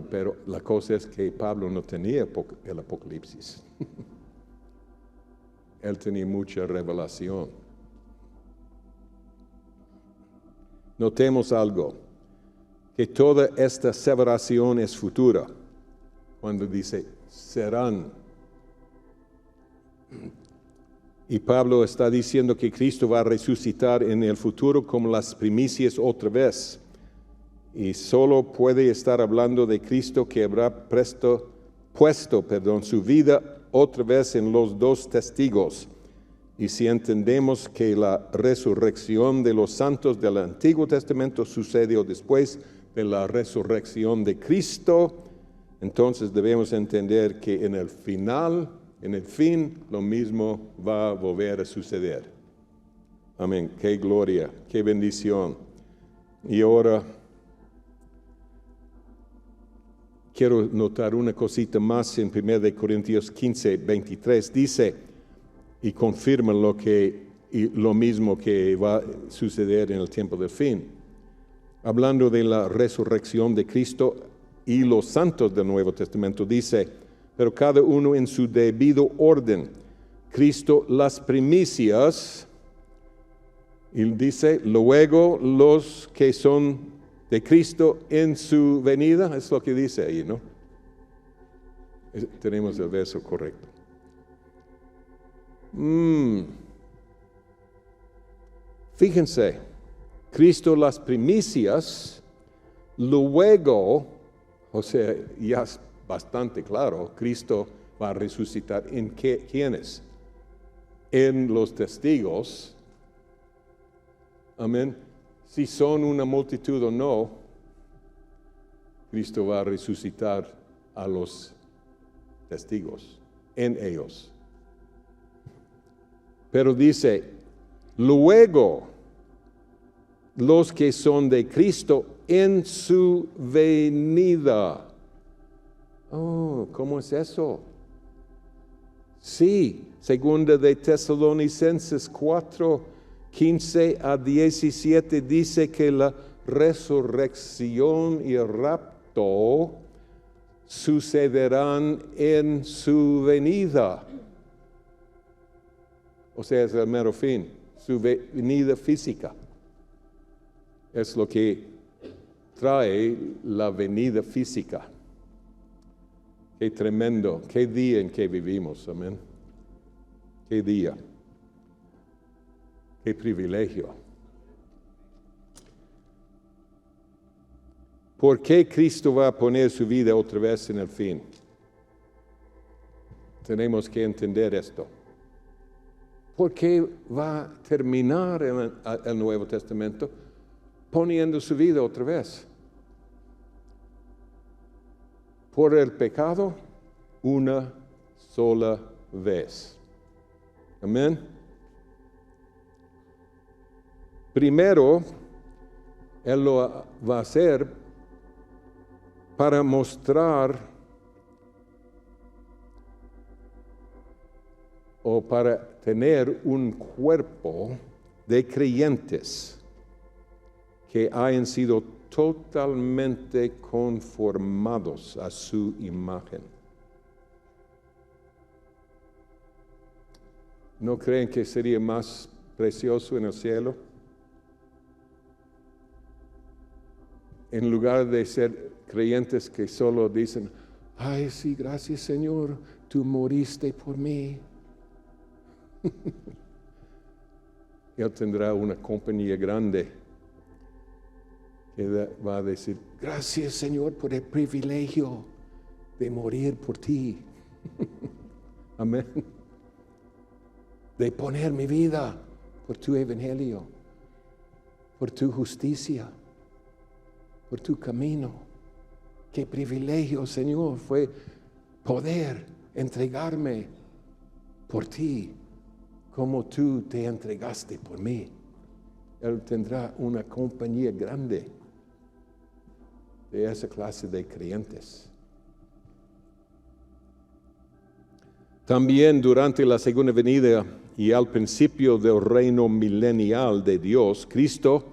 Pero la cosa es que Pablo no tenía el Apocalipsis. Él tenía mucha revelación. Notemos algo, que toda esta aseveración es futura, cuando dice serán. Y Pablo está diciendo que Cristo va a resucitar en el futuro como las primicias otra vez. Y solo puede estar hablando de Cristo que habrá puesto su vida otra vez en los dos testigos. Y si entendemos que la resurrección de los santos del Antiguo Testamento sucedió después de la resurrección de Cristo, entonces debemos entender que en el fin, lo mismo va a volver a suceder. Amén. Qué gloria, qué bendición. Y ahora quiero notar una cosita más en 1 Corintios 15, 23. Dice, y confirma lo mismo que va a suceder en el tiempo del fin. Hablando de la resurrección de Cristo y los santos del Nuevo Testamento, dice, pero cada uno en su debido orden. Cristo las primicias, y dice, luego los que son de Cristo en su venida, es lo que dice ahí, ¿no? Tenemos el verso correcto. Fíjense, Cristo las primicias, luego, o sea, ya es bastante claro, Cristo va a resucitar en ¿quiénes? En los testigos. Amén. Si son una multitud o no, Cristo va a resucitar a los testigos, en ellos. Pero dice, luego, los que son de Cristo en su venida. Oh, ¿cómo es eso? Sí, segunda de Tesalonicenses 4:15-17 dice que la resurrección y el rapto sucederán en su venida. O sea, es el mero fin, su venida física. Es lo que trae la venida física. Qué tremendo, qué día en que vivimos, amén. Qué día, qué privilegio. ¿Por qué Cristo va a poner su vida otra vez en el fin? Tenemos que entender esto. ¿Por qué va a terminar el Nuevo Testamento poniendo su vida otra vez? Por el pecado, una sola vez. Amén. Primero, Él lo va a hacer para mostrar o para tener un cuerpo de creyentes que hayan sido totalmente conformados a su imagen. ¿No creen que sería más precioso en el cielo? En lugar de ser creyentes que solo dicen, ay, sí, gracias Señor, tú moriste por mí. Él tendrá una compañía grande que va a decir, gracias Señor por el privilegio de morir por ti. Amén. De poner mi vida por tu evangelio, por tu justicia, por tu camino. Qué privilegio, Señor, fue poder entregarme por ti, como tú te entregaste por mí. Él tendrá una compañía grande de esa clase de creyentes. También durante la segunda venida y al principio del reino milenial de Dios, Cristo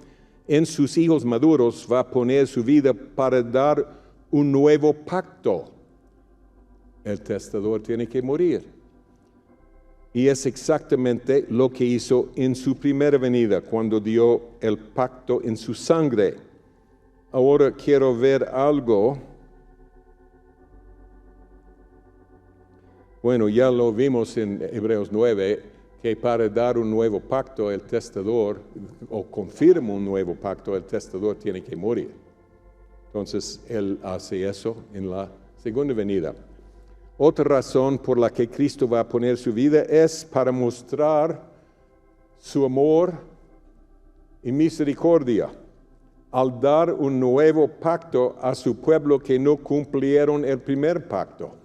en sus hijos maduros va a poner su vida para dar un nuevo pacto. El testador tiene que morir. Y es exactamente lo que hizo en su primera venida, cuando dio el pacto en su sangre. Ahora quiero ver algo. Bueno, ya lo vimos en Hebreos 9, que para dar un nuevo pacto, el testador, o confirma un nuevo pacto, el testador tiene que morir. Entonces, Él hace eso en la segunda venida. Otra razón por la que Cristo va a poner su vida es para mostrar su amor y misericordia al dar un nuevo pacto a su pueblo que no cumplieron el primer pacto.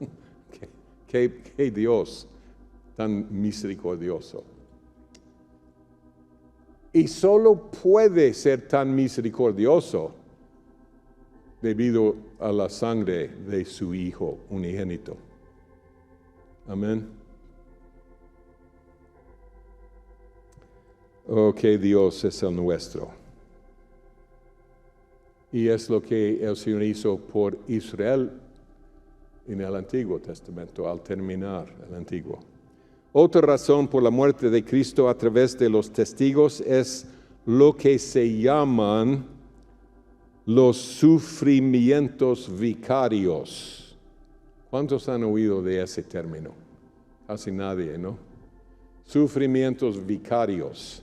Qué Dios tan misericordioso. Y solo puede ser tan misericordioso debido a la sangre de su Hijo unigénito. Amén. Oh, que Dios es el nuestro. Y es lo que el Señor hizo por Israel en el Antiguo Testamento, al terminar el Antiguo. Otra razón por la muerte de Cristo a través de los testigos es lo que se llaman los sufrimientos vicarios. ¿Cuántos han oído de ese término? Casi nadie, ¿no? Sufrimientos vicarios.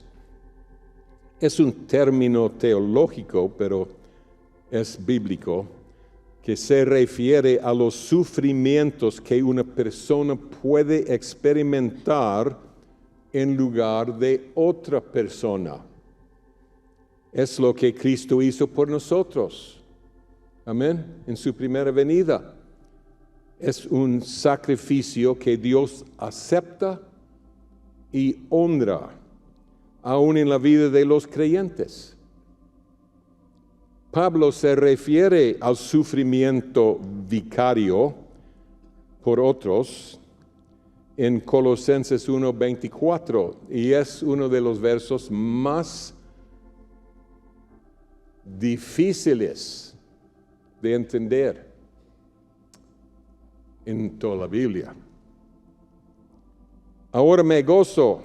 Es un término teológico, pero es bíblico, que se refiere a los sufrimientos que una persona puede experimentar en lugar de otra persona. Es lo que Cristo hizo por nosotros. Amén. En su primera venida. Es un sacrificio que Dios acepta y honra, aún en la vida de los creyentes. Pablo se refiere al sufrimiento vicario por otros en Colosenses 1:24, y es uno de los versos más difíciles de entender en toda la Biblia. Ahora me gozo,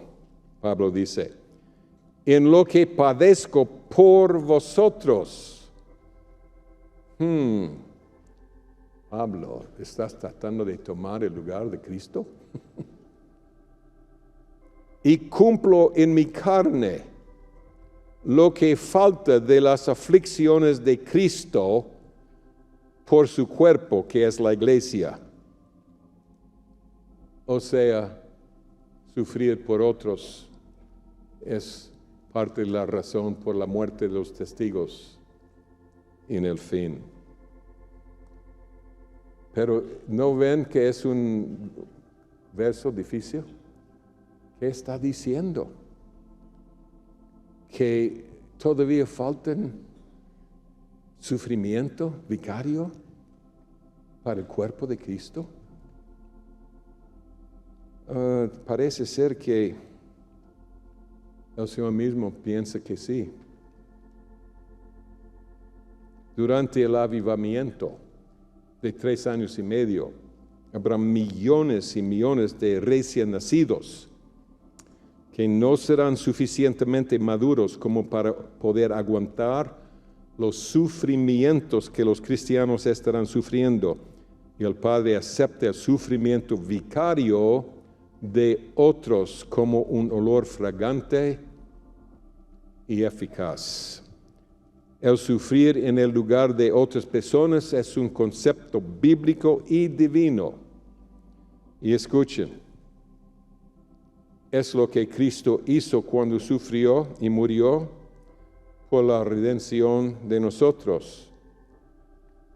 Pablo dice, en lo que padezco por vosotros. Pablo, ¿estás tratando de tomar el lugar de Cristo? Y cumplo en mi carne lo que falta de las aflicciones de Cristo por su cuerpo, que es la iglesia. O sea, sufrir por otros es parte de la razón por la muerte de los testigos en el fin. Pero ¿no ven que es un verso difícil? ¿Qué está diciendo? Que todavía faltan sufrimiento vicario para el cuerpo de Cristo. Parece ser que el Señor mismo piensa que sí. Durante el avivamiento de 3 años y medio, habrá millones y millones de recién nacidos que no serán suficientemente maduros como para poder aguantar los sufrimientos que los cristianos estarán sufriendo. Y el Padre acepta el sufrimiento vicario de otros como un olor fragante y eficaz. El sufrir en el lugar de otras personas es un concepto bíblico y divino. Y escuchen, es lo que Cristo hizo cuando sufrió y murió por la redención de nosotros.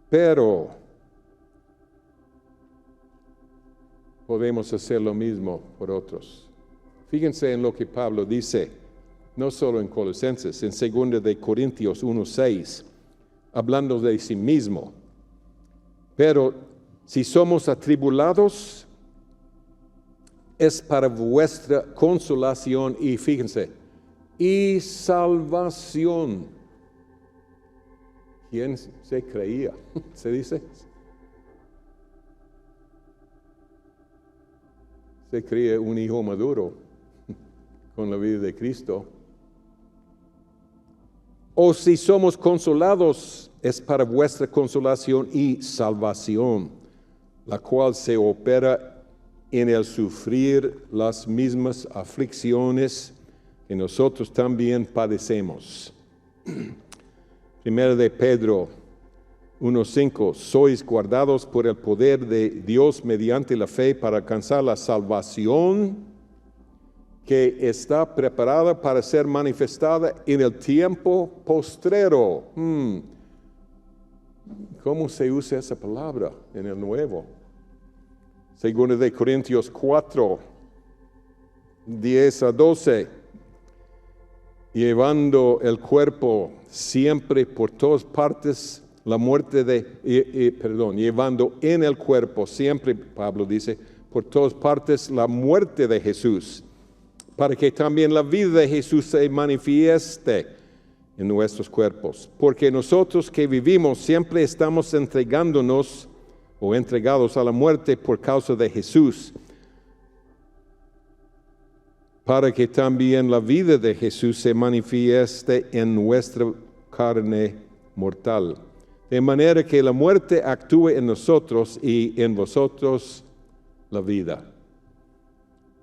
Pero podemos hacer lo mismo por otros. Fíjense en lo que Pablo dice, no solo en Colosenses, en 2 de Corintios 1:6, hablando de sí mismo. Pero si somos atribulados, es para vuestra consolación y, fíjense, y salvación. ¿Quién se creía? ¿Se dice? Se creía un hijo maduro con la vida de Cristo. O si somos consolados, es para vuestra consolación y salvación, la cual se opera en el sufrir las mismas aflicciones que nosotros también padecemos. Primero de Pedro 1:5, sois guardados por el poder de Dios mediante la fe para alcanzar la salvación que está preparada para ser manifestada en el tiempo postrero. ¿Cómo se usa esa palabra en el Nuevo? 2 de Corintios 4, 10-12, llevando el cuerpo siempre por todas partes la muerte llevando en el cuerpo siempre, Pablo dice, por todas partes la muerte de Jesús, para que también la vida de Jesús se manifieste en nuestros cuerpos. Porque nosotros que vivimos siempre estamos entregándonos o entregados a la muerte por causa de Jesús, para que también la vida de Jesús se manifieste en nuestra carne mortal. De manera que la muerte actúe en nosotros y en vosotros la vida.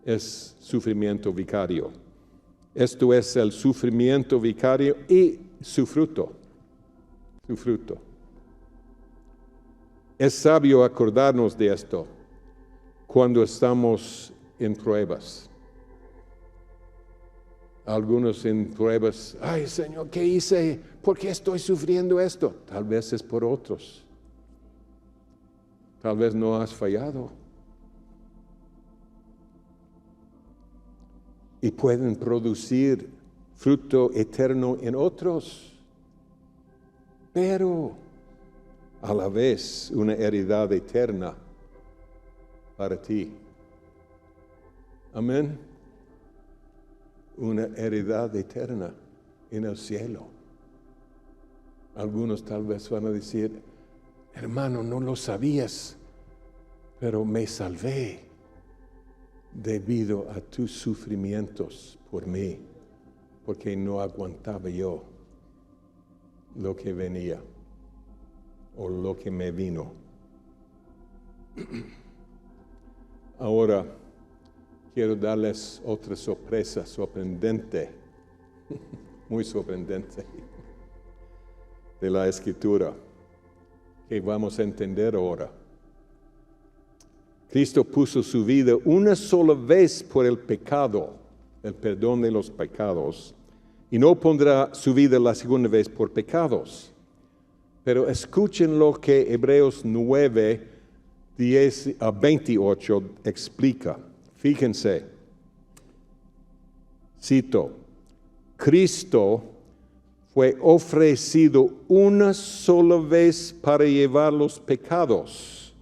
Es sufrimiento vicario. Esto es el sufrimiento vicario y su fruto. Su fruto. Es sabio acordarnos de esto cuando estamos en pruebas. Algunos en pruebas, ay Señor, ¿qué hice? ¿Por qué estoy sufriendo esto? Tal vez es por otros. Tal vez no has fallado. Y pueden producir fruto eterno en otros, pero a la vez una heredad eterna para ti. Amén. Una heredad eterna en el cielo. Algunos tal vez van a decir, hermano, no lo sabías, pero me salvé debido a tus sufrimientos por mí, porque no aguantaba yo lo que venía o lo que me vino. Ahora quiero darles otra sorpresa sorprendente, muy sorprendente, de la Escritura, que vamos a entender ahora. Cristo puso su vida una sola vez por el pecado, el perdón de los pecados, y no pondrá su vida la segunda vez por pecados. Pero escuchen lo que Hebreos 9, 10 a 28 explica. Fíjense, cito, Cristo fue ofrecido una sola vez para llevar los pecados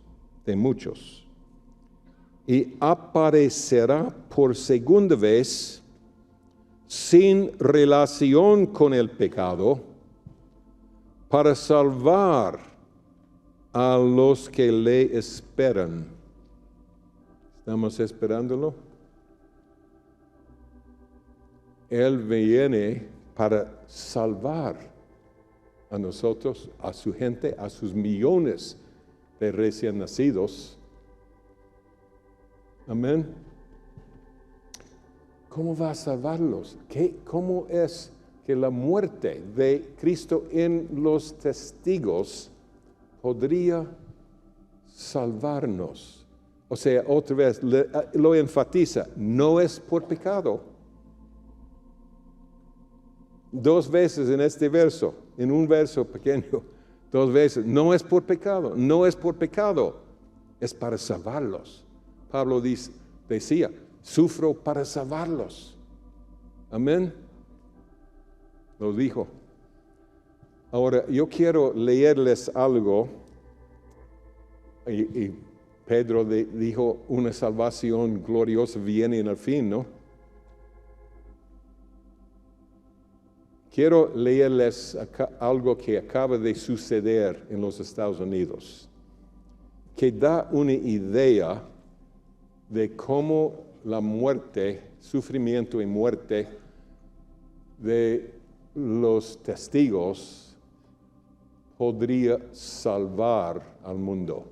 de muchos y aparecerá por segunda vez sin relación con el pecado para salvar a los que le esperan. ¿Estamos esperándolo? Él viene para salvar a nosotros, a su gente, a sus millones de recién nacidos. Amén. ¿Cómo va a salvarlos? ¿Cómo es que la muerte de Cristo en los testigos podría salvarnos? O sea, otra vez, lo enfatiza, no es por pecado. Dos veces en este verso, en un verso pequeño, dos veces, no es por pecado, no es por pecado, es para salvarlos. Pablo decía, sufro para salvarlos. Amén. Lo dijo. Ahora, yo quiero leerles algo. Y Pedro dijo, una salvación gloriosa viene en el fin, ¿no? Quiero leerles algo que acaba de suceder en los Estados Unidos, que da una idea de cómo la muerte, sufrimiento y muerte de los testigos podría salvar al mundo.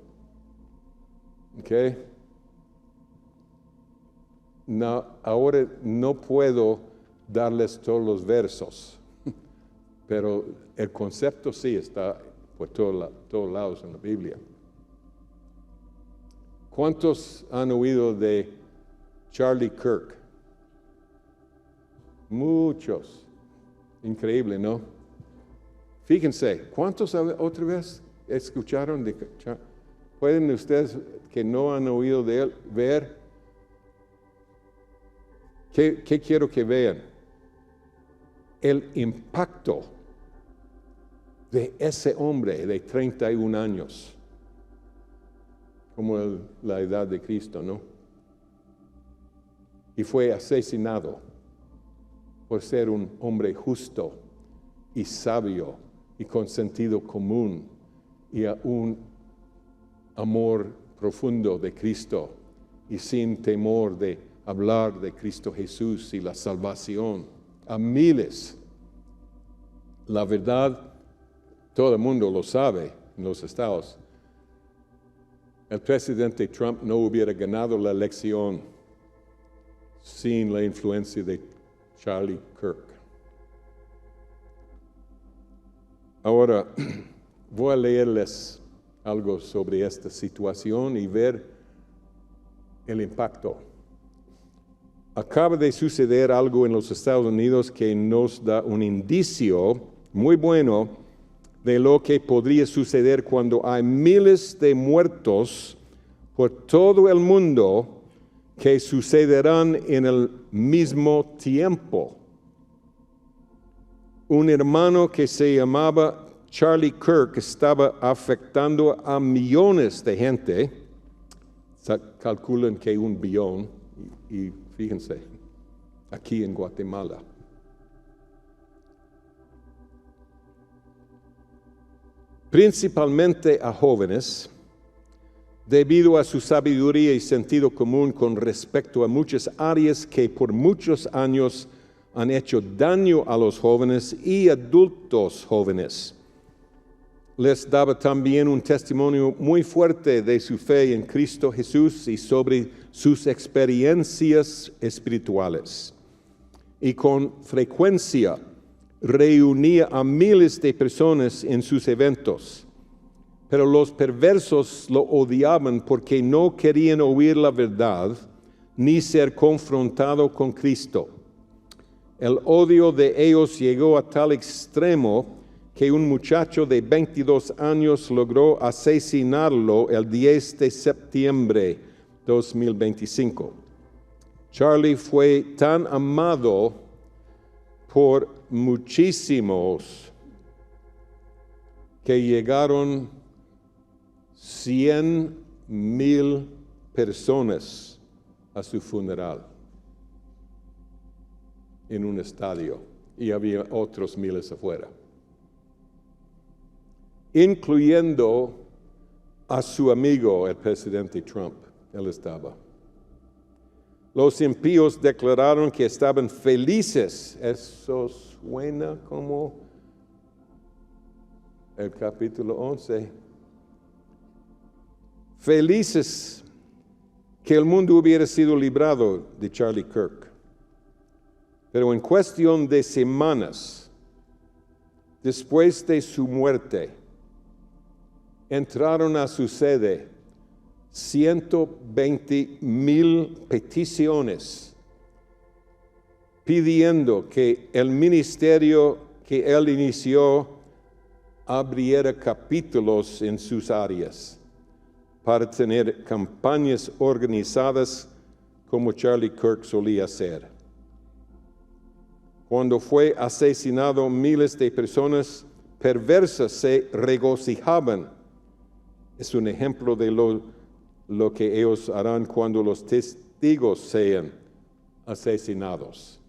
¿Ok? No, ahora no puedo darles todos los versos, pero el concepto sí está por todos lados en la Biblia. ¿Cuántos han oído de Charlie Kirk? Muchos. Increíble, ¿no? Fíjense, ¿cuántos otra vez escucharon de Charlie? ¿Pueden ustedes que no han oído de él ver? ¿Qué quiero que vean? El impacto de ese hombre de 31 años, como la edad de Cristo, ¿no? Y fue asesinado por ser un hombre justo y sabio y con sentido común y un amor profundo de Cristo y sin temor de hablar de Cristo Jesús y la salvación a miles. La verdad, todo el mundo lo sabe en los estados. El presidente Trump no hubiera ganado la elección sin la influencia de Charlie Kirk. Ahora voy a leerles algo sobre esta situación y ver el impacto. Acaba de suceder algo en los Estados Unidos que nos da un indicio muy bueno de lo que podría suceder cuando hay miles de muertos por todo el mundo que sucederán en el mismo tiempo. Un hermano que se llamaba Charlie Kirk estaba afectando a millones de gente. Calculan que 1 billón, y fíjense, aquí en Guatemala. Principalmente a jóvenes, debido a su sabiduría y sentido común con respecto a muchas áreas que por muchos años han hecho daño a los jóvenes y adultos jóvenes. Les daba también un testimonio muy fuerte de su fe en Cristo Jesús y sobre sus experiencias espirituales. Y con frecuencia reunía a miles de personas en sus eventos. Pero los perversos lo odiaban porque no querían oír la verdad ni ser confrontado con Cristo. El odio de ellos llegó a tal extremo que un muchacho de 22 años logró asesinarlo el 10 de septiembre de 2025. Charlie fue tan amado por muchísimos que llegaron 100,000 personas a su funeral en un estadio y había otros miles afuera, incluyendo a su amigo, el presidente Trump. Él estaba. Los impíos declararon que estaban felices. Eso suena como el capítulo 11. Felices que el mundo hubiera sido librado de Charlie Kirk. Pero en cuestión de semanas, después de su muerte, entraron a su sede 120,000 peticiones pidiendo que el ministerio que él inició abriera capítulos en sus áreas para tener campañas organizadas como Charlie Kirk solía hacer. Cuando fue asesinado, miles de personas perversas se regocijaban. Es un ejemplo de lo que ellos harán cuando los testigos sean asesinados.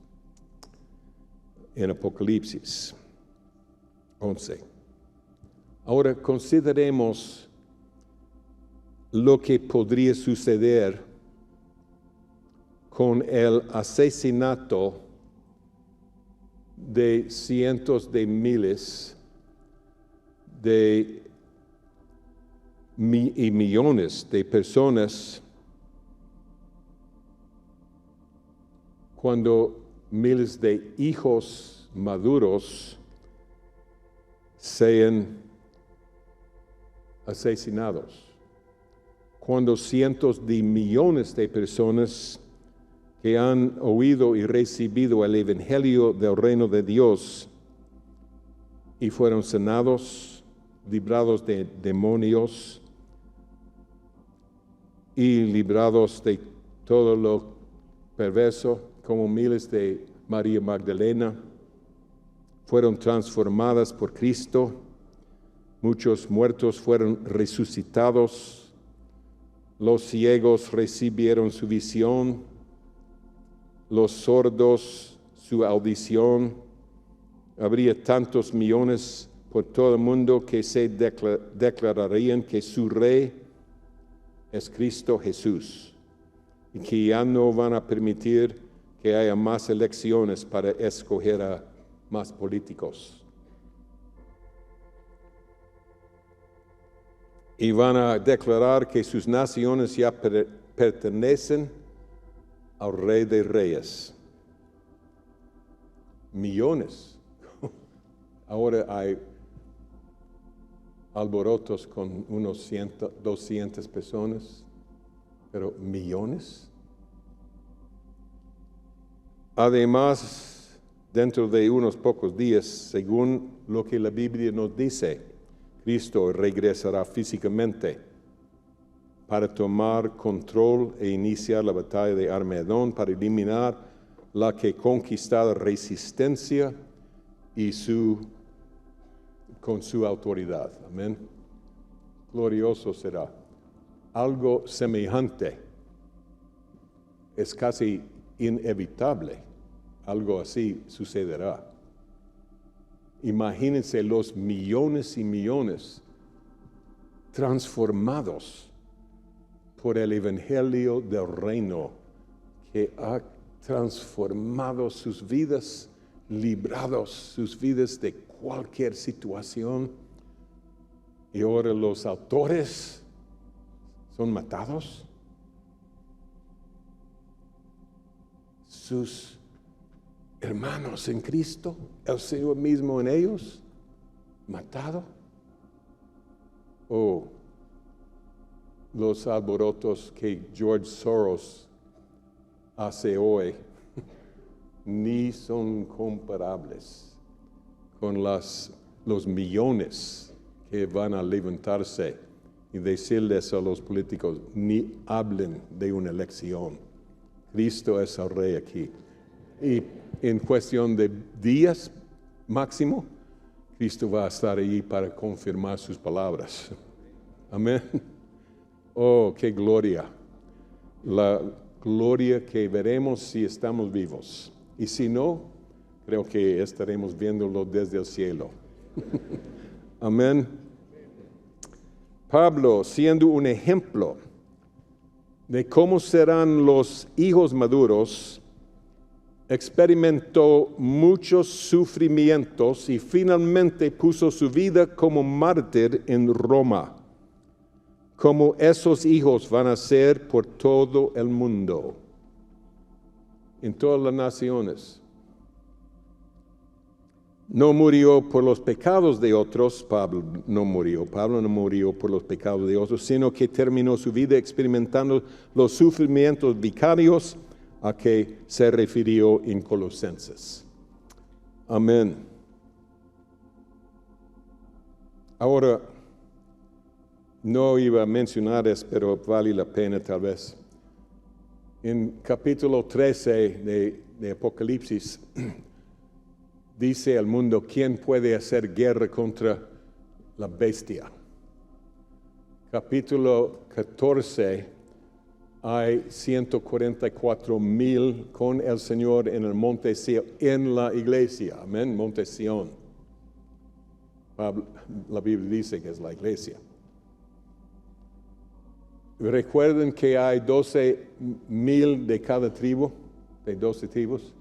En Apocalipsis 11. Ahora consideremos lo que podría suceder con el asesinato de cientos de miles y millones de personas cuando miles de hijos maduros sean asesinados. Cuando cientos de millones de personas que han oído y recibido el Evangelio del Reino de Dios y fueron sanados, librados de demonios y librados de todo lo perverso, como miles de María Magdalena, fueron transformadas por Cristo. Muchos muertos fueron resucitados. Los ciegos recibieron su visión. Los sordos su audición. Habría tantos millones por todo el mundo que se declararían que su rey es Cristo Jesús y que ya no van a permitir que haya más elecciones para escoger a más políticos. Y van a declarar que sus naciones ya pertenecen al Rey de Reyes. millones. Ahora hay alborotos con unos 100, 200 personas, pero millones. Además, dentro de unos pocos días, según lo que la Biblia nos dice, Cristo regresará físicamente para tomar control e iniciar la batalla de Armagedón, para eliminar la que conquistaba resistencia y con su autoridad. Amén. Glorioso será. Algo semejante es casi inevitable. Algo así sucederá. Imagínense los millones y millones transformados por el evangelio del reino que ha transformado sus vidas, librados sus vidas de cualquier situación. Y ahora los autores son matados. Sus hermanos en Cristo, el Señor mismo en ellos, matado. Oh, los alborotos que George Soros hace hoy ni son comparables con los millones que van a levantarse y decirles a los políticos, ni hablen de una elección. Cristo es el rey aquí. Y en cuestión de días máximo, Cristo va a estar allí para confirmar sus palabras. Amén. Oh, qué gloria. La gloria que veremos si estamos vivos. Y si no, creo que estaremos viéndolo desde el cielo. Amén. Pablo, siendo un ejemplo de cómo serán los hijos maduros, experimentó muchos sufrimientos y finalmente puso su vida como mártir en Roma, como esos hijos van a ser por todo el mundo, en todas las naciones. No murió por los pecados de otros, Pablo no murió por los pecados de otros, sino que terminó su vida experimentando los sufrimientos vicarios a que se refirió en Colosenses. Amén. Ahora, no iba a mencionar eso, pero vale la pena tal vez. En capítulo 13 de Apocalipsis, dice al mundo, ¿quién puede hacer guerra contra la bestia? Capítulo 14, hay 144,000 con el Señor en el monte Sion, en la iglesia, amén, monte Sion. La Biblia dice que es la iglesia. Recuerden que hay 12,000 de cada tribu, de 12 tribus.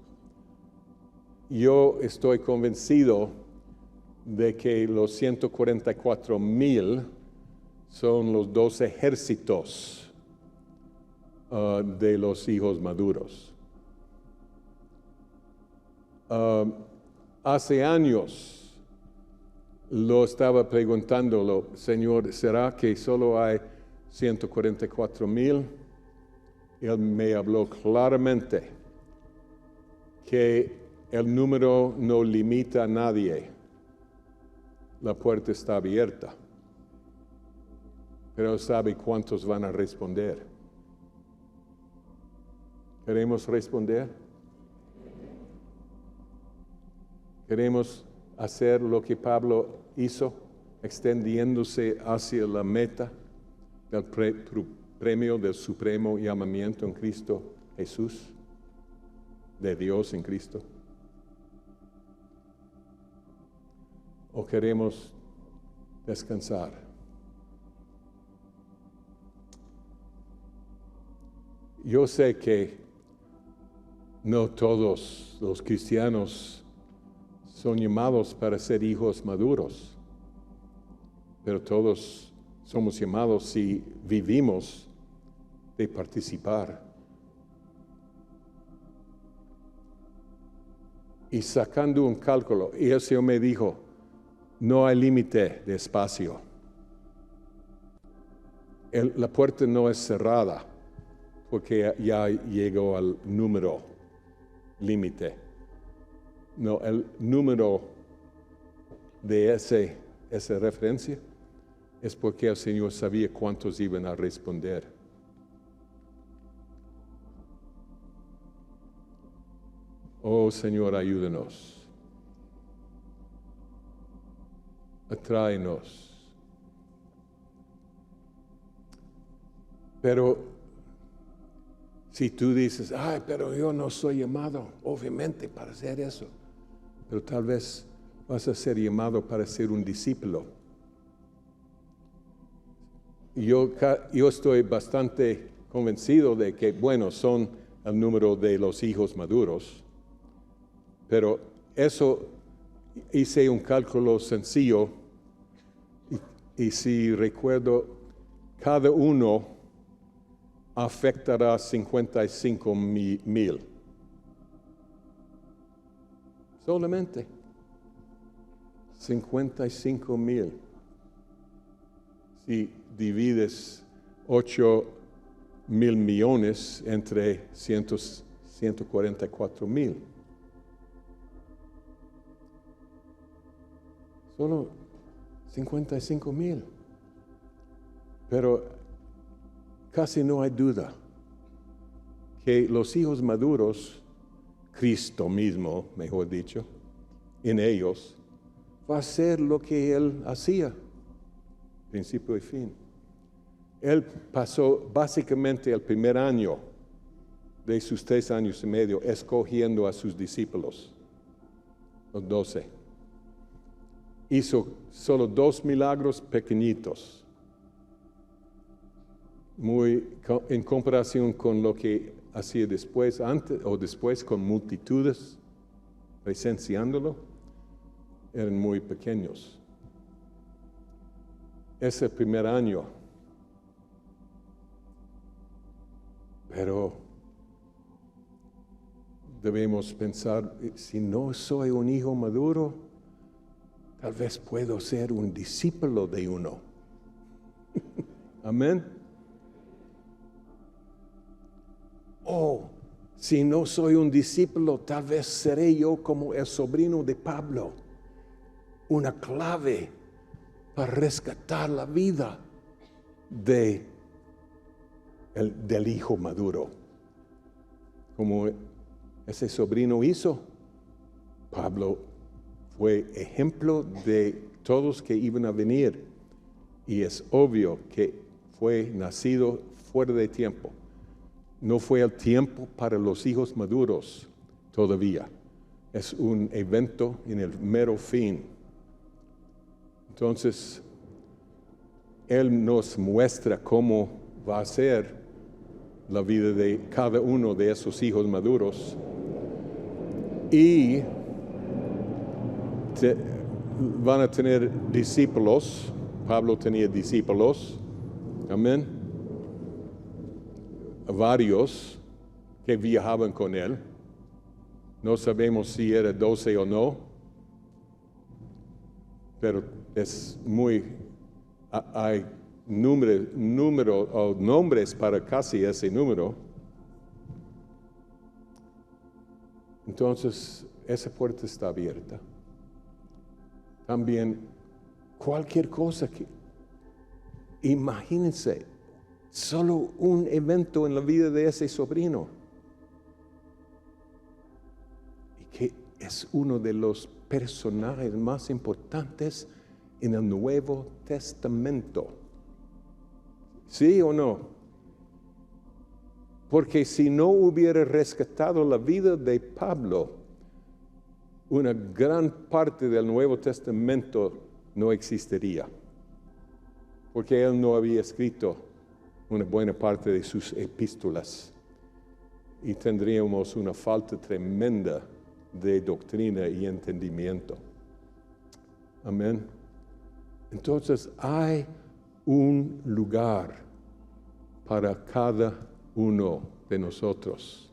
Yo estoy convencido de que los 144,000 son los 12 ejércitos de los hijos maduros. Hace años lo estaba preguntándolo, Señor, ¿será que solo hay 144,000? Él me habló claramente que el número no limita a nadie. La puerta está abierta. Pero Él sabe cuántos van a responder. ¿Queremos responder? ¿Queremos hacer lo que Pablo hizo, extendiéndose hacia la meta del premio del supremo llamamiento en Cristo Jesús, de Dios en Cristo? ¿O queremos descansar? Yo sé que no todos los cristianos son llamados para ser hijos maduros, pero todos somos llamados, si vivimos, de participar. y sacando un cálculo, y el Señor me dijo, no hay límite de espacio. La puerta no es cerrada, porque ya llegó al número límite. No, el número de esa referencia es porque el Señor sabía cuántos iban a responder. Oh Señor, ayúdanos. Atráenos. Pero si tú dices, ay, pero yo no soy llamado, obviamente, para hacer eso. Pero tal vez vas a ser llamado para ser un discípulo. Yo estoy bastante convencido de que, bueno, son el número de los hijos maduros, pero eso hice un cálculo sencillo y si recuerdo, cada uno afectará 55,000. Solamente 55,000. Si divides 8,000 millones entre 144,000. Solo 55,000. Pero casi no hay duda que los hijos maduros, Cristo mismo, mejor dicho, en ellos, va a hacer lo que Él hacía, principio y fin. Él pasó básicamente el primer año de sus 3 años y medio escogiendo a sus discípulos, los 12. Hizo solo 2 milagros pequeñitos, en comparación con lo que hacía después, antes o después con multitudes, presenciándolo, eran muy pequeños. Ese primer año, pero debemos pensar, si no soy un hijo maduro, tal vez puedo ser un discípulo de uno. Amén. Oh, si no soy un discípulo, tal vez seré yo como el sobrino de Pablo, una clave para rescatar la vida del hijo maduro. Como ese sobrino hizo, Pablo fue ejemplo de todos que iban a venir. Y es obvio que fue nacido fuera de tiempo. No fue el tiempo para los hijos maduros todavía. Es un evento en el mero fin. Entonces, Él nos muestra cómo va a ser la vida de cada uno de esos hijos maduros. Y van a tener discípulos. Pablo tenía discípulos. Amén. Varios que viajaban con él. No sabemos si era 12 o no. Pero es hay número o nombres para casi ese número. Entonces, esa puerta está abierta. También, cualquier cosa que, imagínense, solo un evento en la vida de ese sobrino. Y que es uno de los personajes más importantes en el Nuevo Testamento. ¿Sí o no? Porque si no hubiera rescatado la vida de Pablo, una gran parte del Nuevo Testamento no existiría. Porque él no había escrito una buena parte de sus epístolas. Y tendríamos una falta tremenda de doctrina y entendimiento. Amén. Entonces hay un lugar para cada uno de nosotros.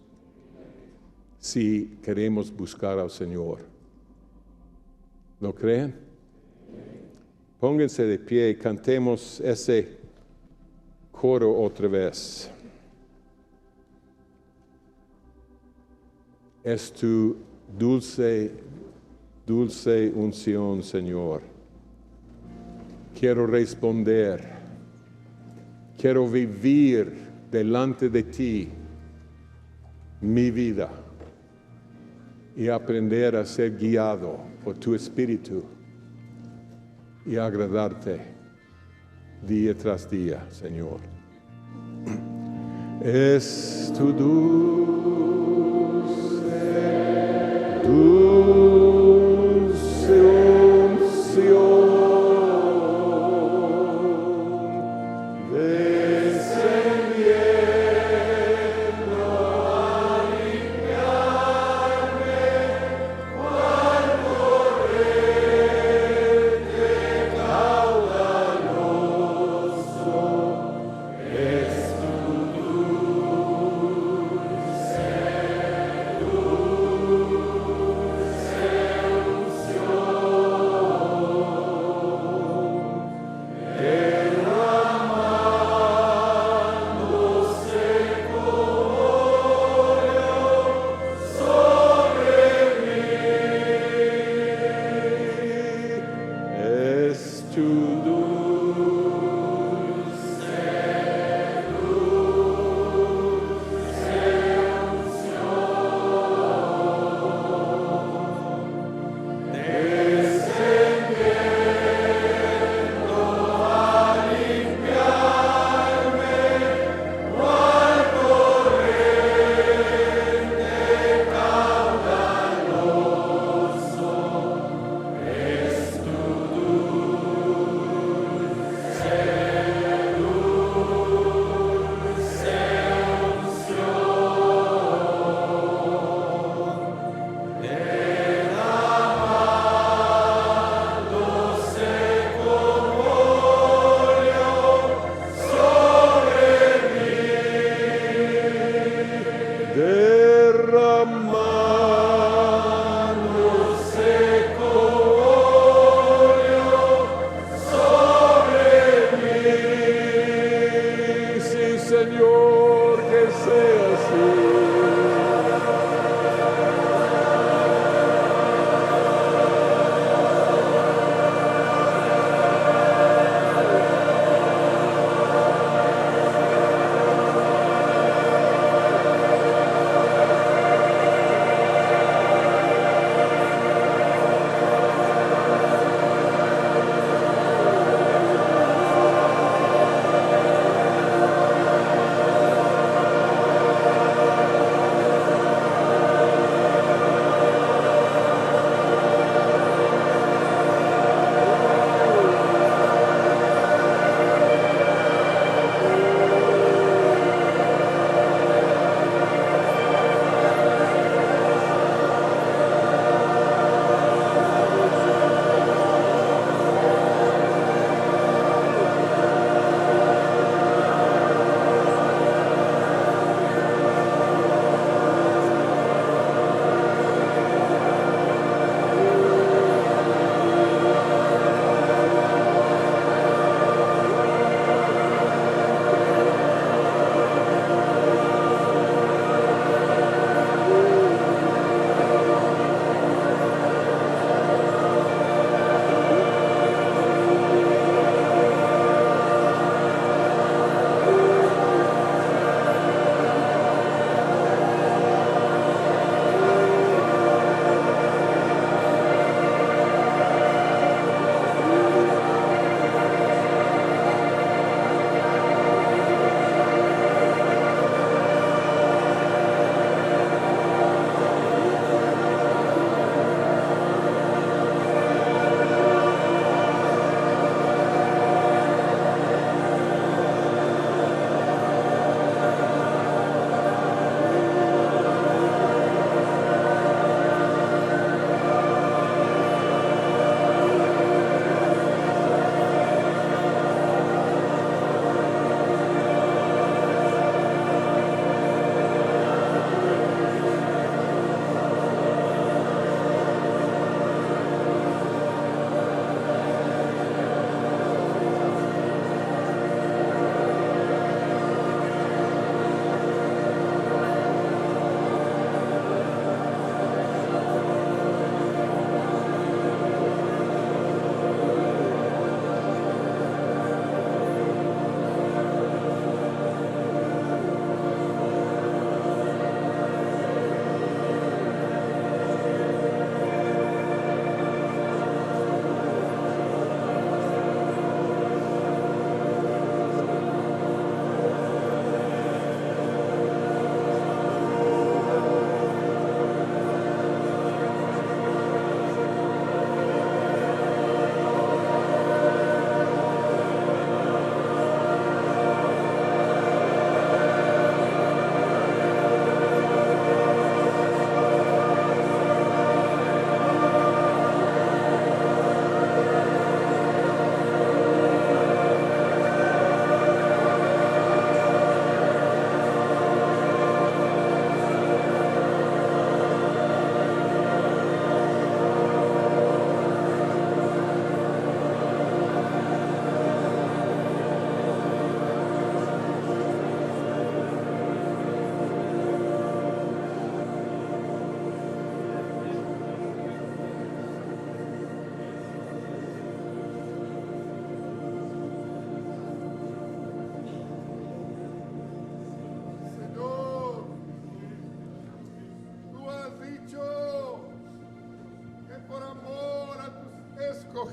si queremos buscar al Señor. ¿Lo creen? Pónganse de pie y cantemos ese coro otra vez. Es tu dulce, dulce unción, Señor. Quiero responder. Quiero vivir delante de ti mi vida y aprender a ser guiado por tu Espíritu y agradarte día tras día, Señor. Es tu dulce, dulce unción.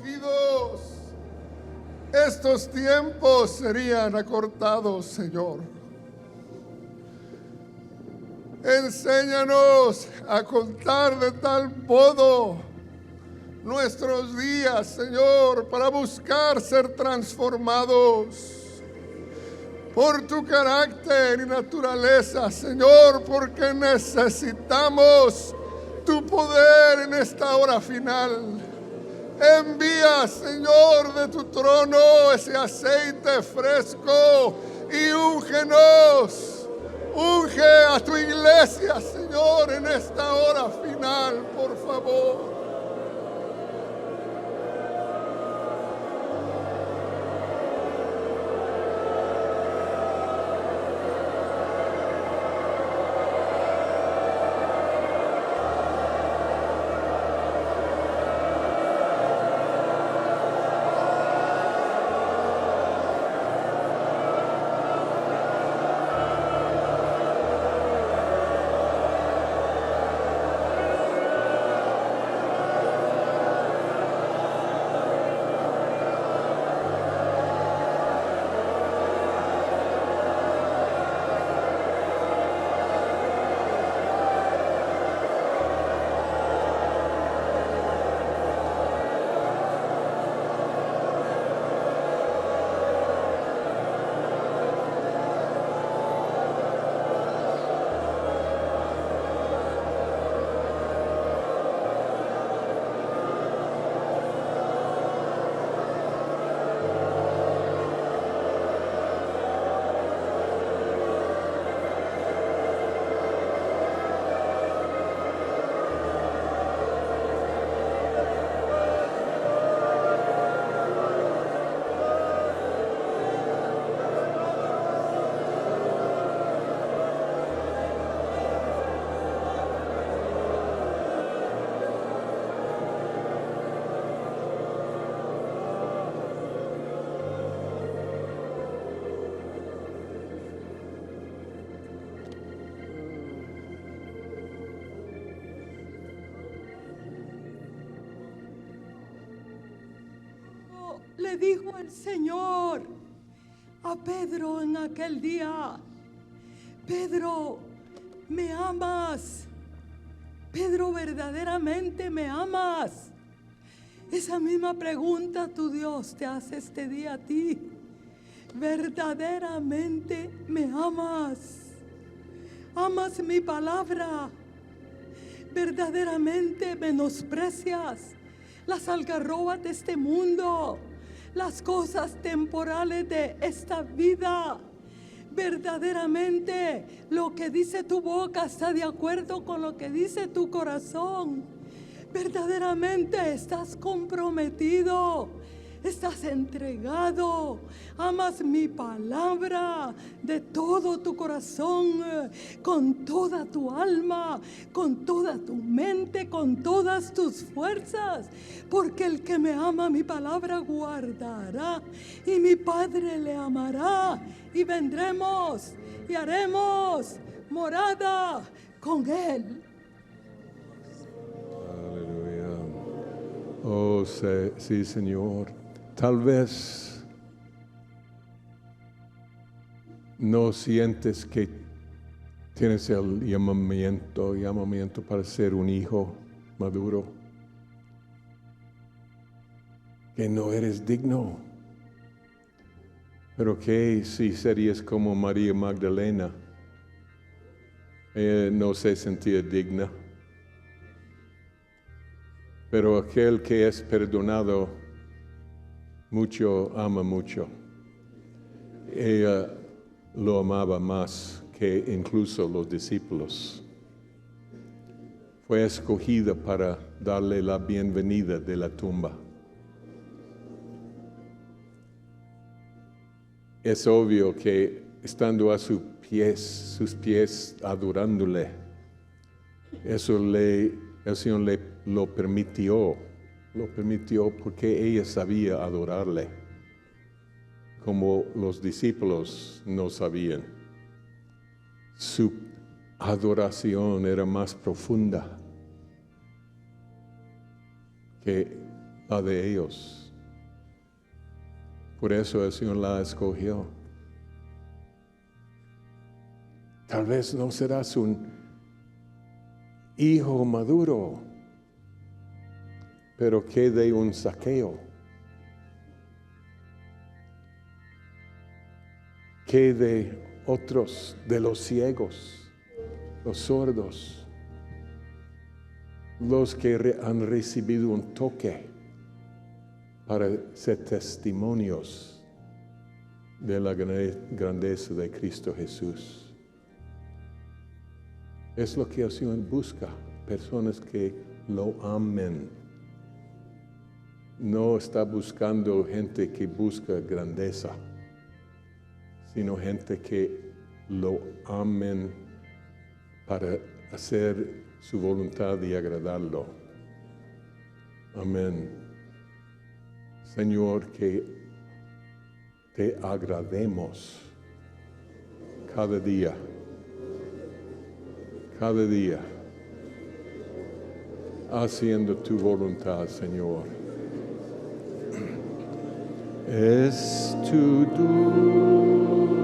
escogidos, estos tiempos serían acortados, Señor. Enséñanos a contar de tal modo nuestros días, Señor, para buscar ser transformados por tu carácter y naturaleza, Señor, porque necesitamos tu poder en esta hora final. Envía, Señor, de tu trono ese aceite fresco y úngenos. Unge a tu iglesia, Señor, en esta hora final, por favor. Le dijo el Señor a Pedro en aquel día: Pedro, ¿me amas? Pedro, ¿verdaderamente me amas? Esa misma pregunta tu Dios te hace este día a ti. ¿Verdaderamente me amas? ¿Amas mi palabra? ¿Verdaderamente menosprecias las algarrobas de este mundo, las cosas temporales de esta vida? Verdaderamente lo que dice tu boca está de acuerdo con lo que dice tu corazón. Verdaderamente estás comprometido, estás entregado, amas mi palabra de todo tu corazón, con toda tu alma, con toda tu mente, con todas tus fuerzas, porque el que me ama mi palabra guardará, y mi Padre le amará, y vendremos y haremos morada con él. Aleluya. Oh, sí, Señor. Tal vez no sientes que tienes el llamamiento para ser un hijo maduro, que no eres digno. Pero que si serías como María Magdalena, ella no se sentía digna. Pero aquel que es perdonado mucho, ama mucho. Ella lo amaba más que incluso los discípulos. Fue escogida para darle la bienvenida de la tumba. Es obvio que estando a sus pies adorándole, el Señor le lo permitió porque ella sabía adorarle, como los discípulos no sabían. Su adoración era más profunda que la de ellos. Por eso el Señor la escogió. Tal vez no serás un hijo maduro, pero que de un Zaqueo, que de otros, de los ciegos, los sordos, los que han recibido un toque para ser testimonios de la grandeza de Cristo Jesús. Es lo que el Señor busca, personas que lo amen. No está buscando gente que busca grandeza, sino gente que lo amen para hacer su voluntad y agradarlo. Amén. Señor, que te agrademos cada día, haciendo tu voluntad, Señor. Es tu dulce